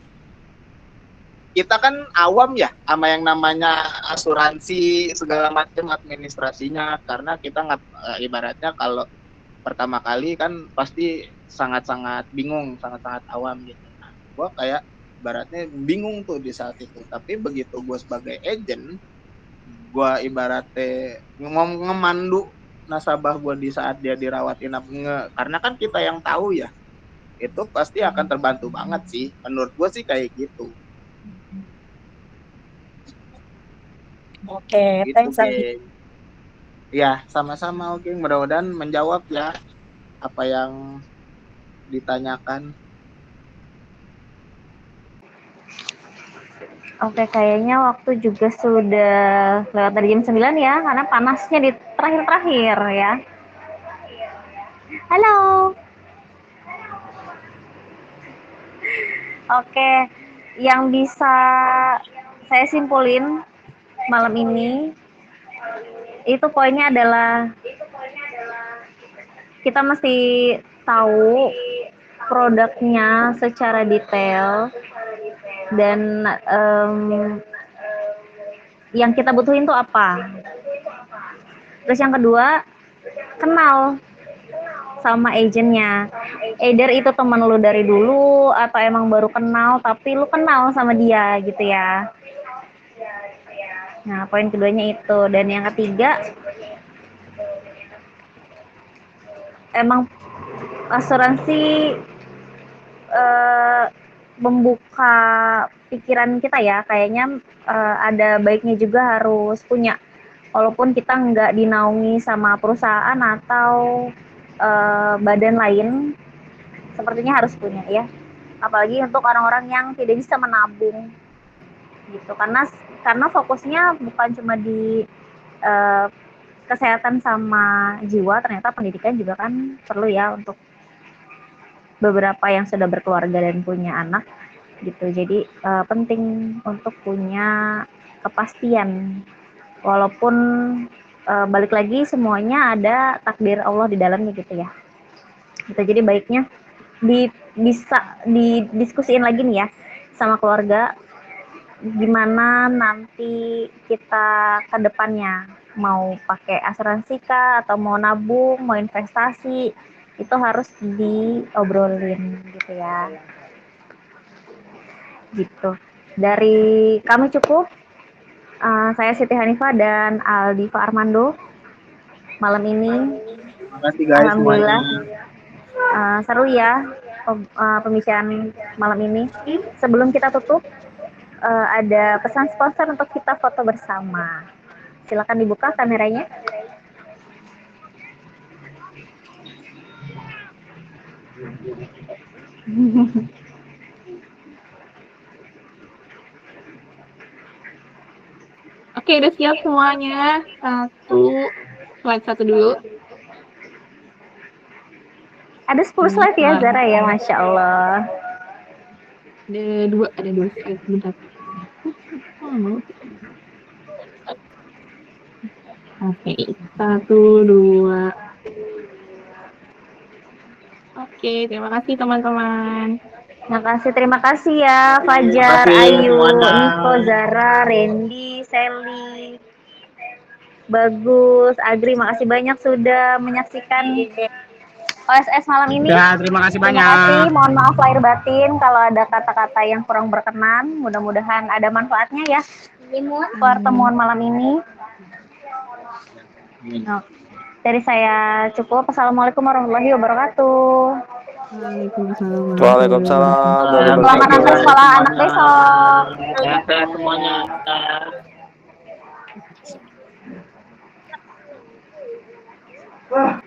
Kita kan awam ya sama yang namanya asuransi segala macam administrasinya, karena kita nggak ibaratnya kalau pertama kali kan pasti sangat-sangat bingung, sangat-sangat awam gitu. Nah, gue kayak ibaratnya bingung tuh di saat itu. Tapi begitu gue sebagai agent, gue ibaratnya ngemandu nasabah gue di saat dia dirawat inap, karena kan kita yang tahu ya, itu pasti akan terbantu banget sih. Menurut gue sih kayak gitu. Oke, Gitu, thanks Aldi. geng. Ya, sama-sama, oke. Mudah-mudahan menjawab ya apa yang ditanyakan. Oke, kayaknya waktu juga sudah lewat dari jam 9 ya, karena panasnya di terakhir-terakhir ya. Halo. Oke, yang bisa saya simpulin malam ini itu poinnya adalah kita mesti tahu produknya secara detail dan yang kita butuhin tuh apa. Terus yang kedua, kenal sama agentnya. Either itu teman lu dari dulu atau emang baru kenal tapi lu kenal sama dia gitu ya. Nah, poin keduanya itu. Dan yang ketiga, emang asuransi membuka pikiran kita ya. Kayaknya ada baiknya juga harus punya. Walaupun kita nggak dinaungi sama perusahaan atau badan lain, sepertinya harus punya ya. Apalagi untuk orang-orang yang tidak bisa menabung gitu, karena fokusnya bukan cuma di kesehatan sama jiwa, ternyata pendidikan juga kan perlu ya untuk beberapa yang sudah berkeluarga dan punya anak gitu. Jadi penting untuk punya kepastian, walaupun balik lagi semuanya ada takdir Allah di dalamnya gitu ya. Gitu. Jadi baiknya bisa didiskusiin lagi nih ya sama keluarga, gimana nanti kita ke depannya, mau pakai asuransi kah atau mau nabung, mau investasi, itu harus diobrolin gitu ya. Gitu. Dari kami cukup, saya Siti Hanifah dan Aldiva Armando malam ini. Terima kasih guys Alhamdulillah semuanya. seru ya pembicaraan malam ini. Sebelum kita tutup, ada pesan sponsor untuk kita foto bersama. Silakan dibuka kameranya. Oke, udah siap semuanya. Slide satu dulu. Ada 10 slide ya Zara ya, Masya Allah. Ada dua slide, bentar. Oke, 1, 2. Oke, terima kasih teman-teman. Terima kasih ya Fajar, Ayu, Niko, Zara, Randy, Sally, Bagus, Agri, makasih banyak sudah menyaksikan OSS malam ini. Ya, terima kasih banyak. Terima kasih, mohon maaf lahir batin kalau ada kata-kata yang kurang berkenan. Mudah-mudahan ada manfaatnya ya pertemuan malam ini. Nah, dari saya cukup. Assalamualaikum warahmatullahi wabarakatuh. Waalaikumsalam. Selamat antar sekolah anak besok. Sehat semuanya. Wah.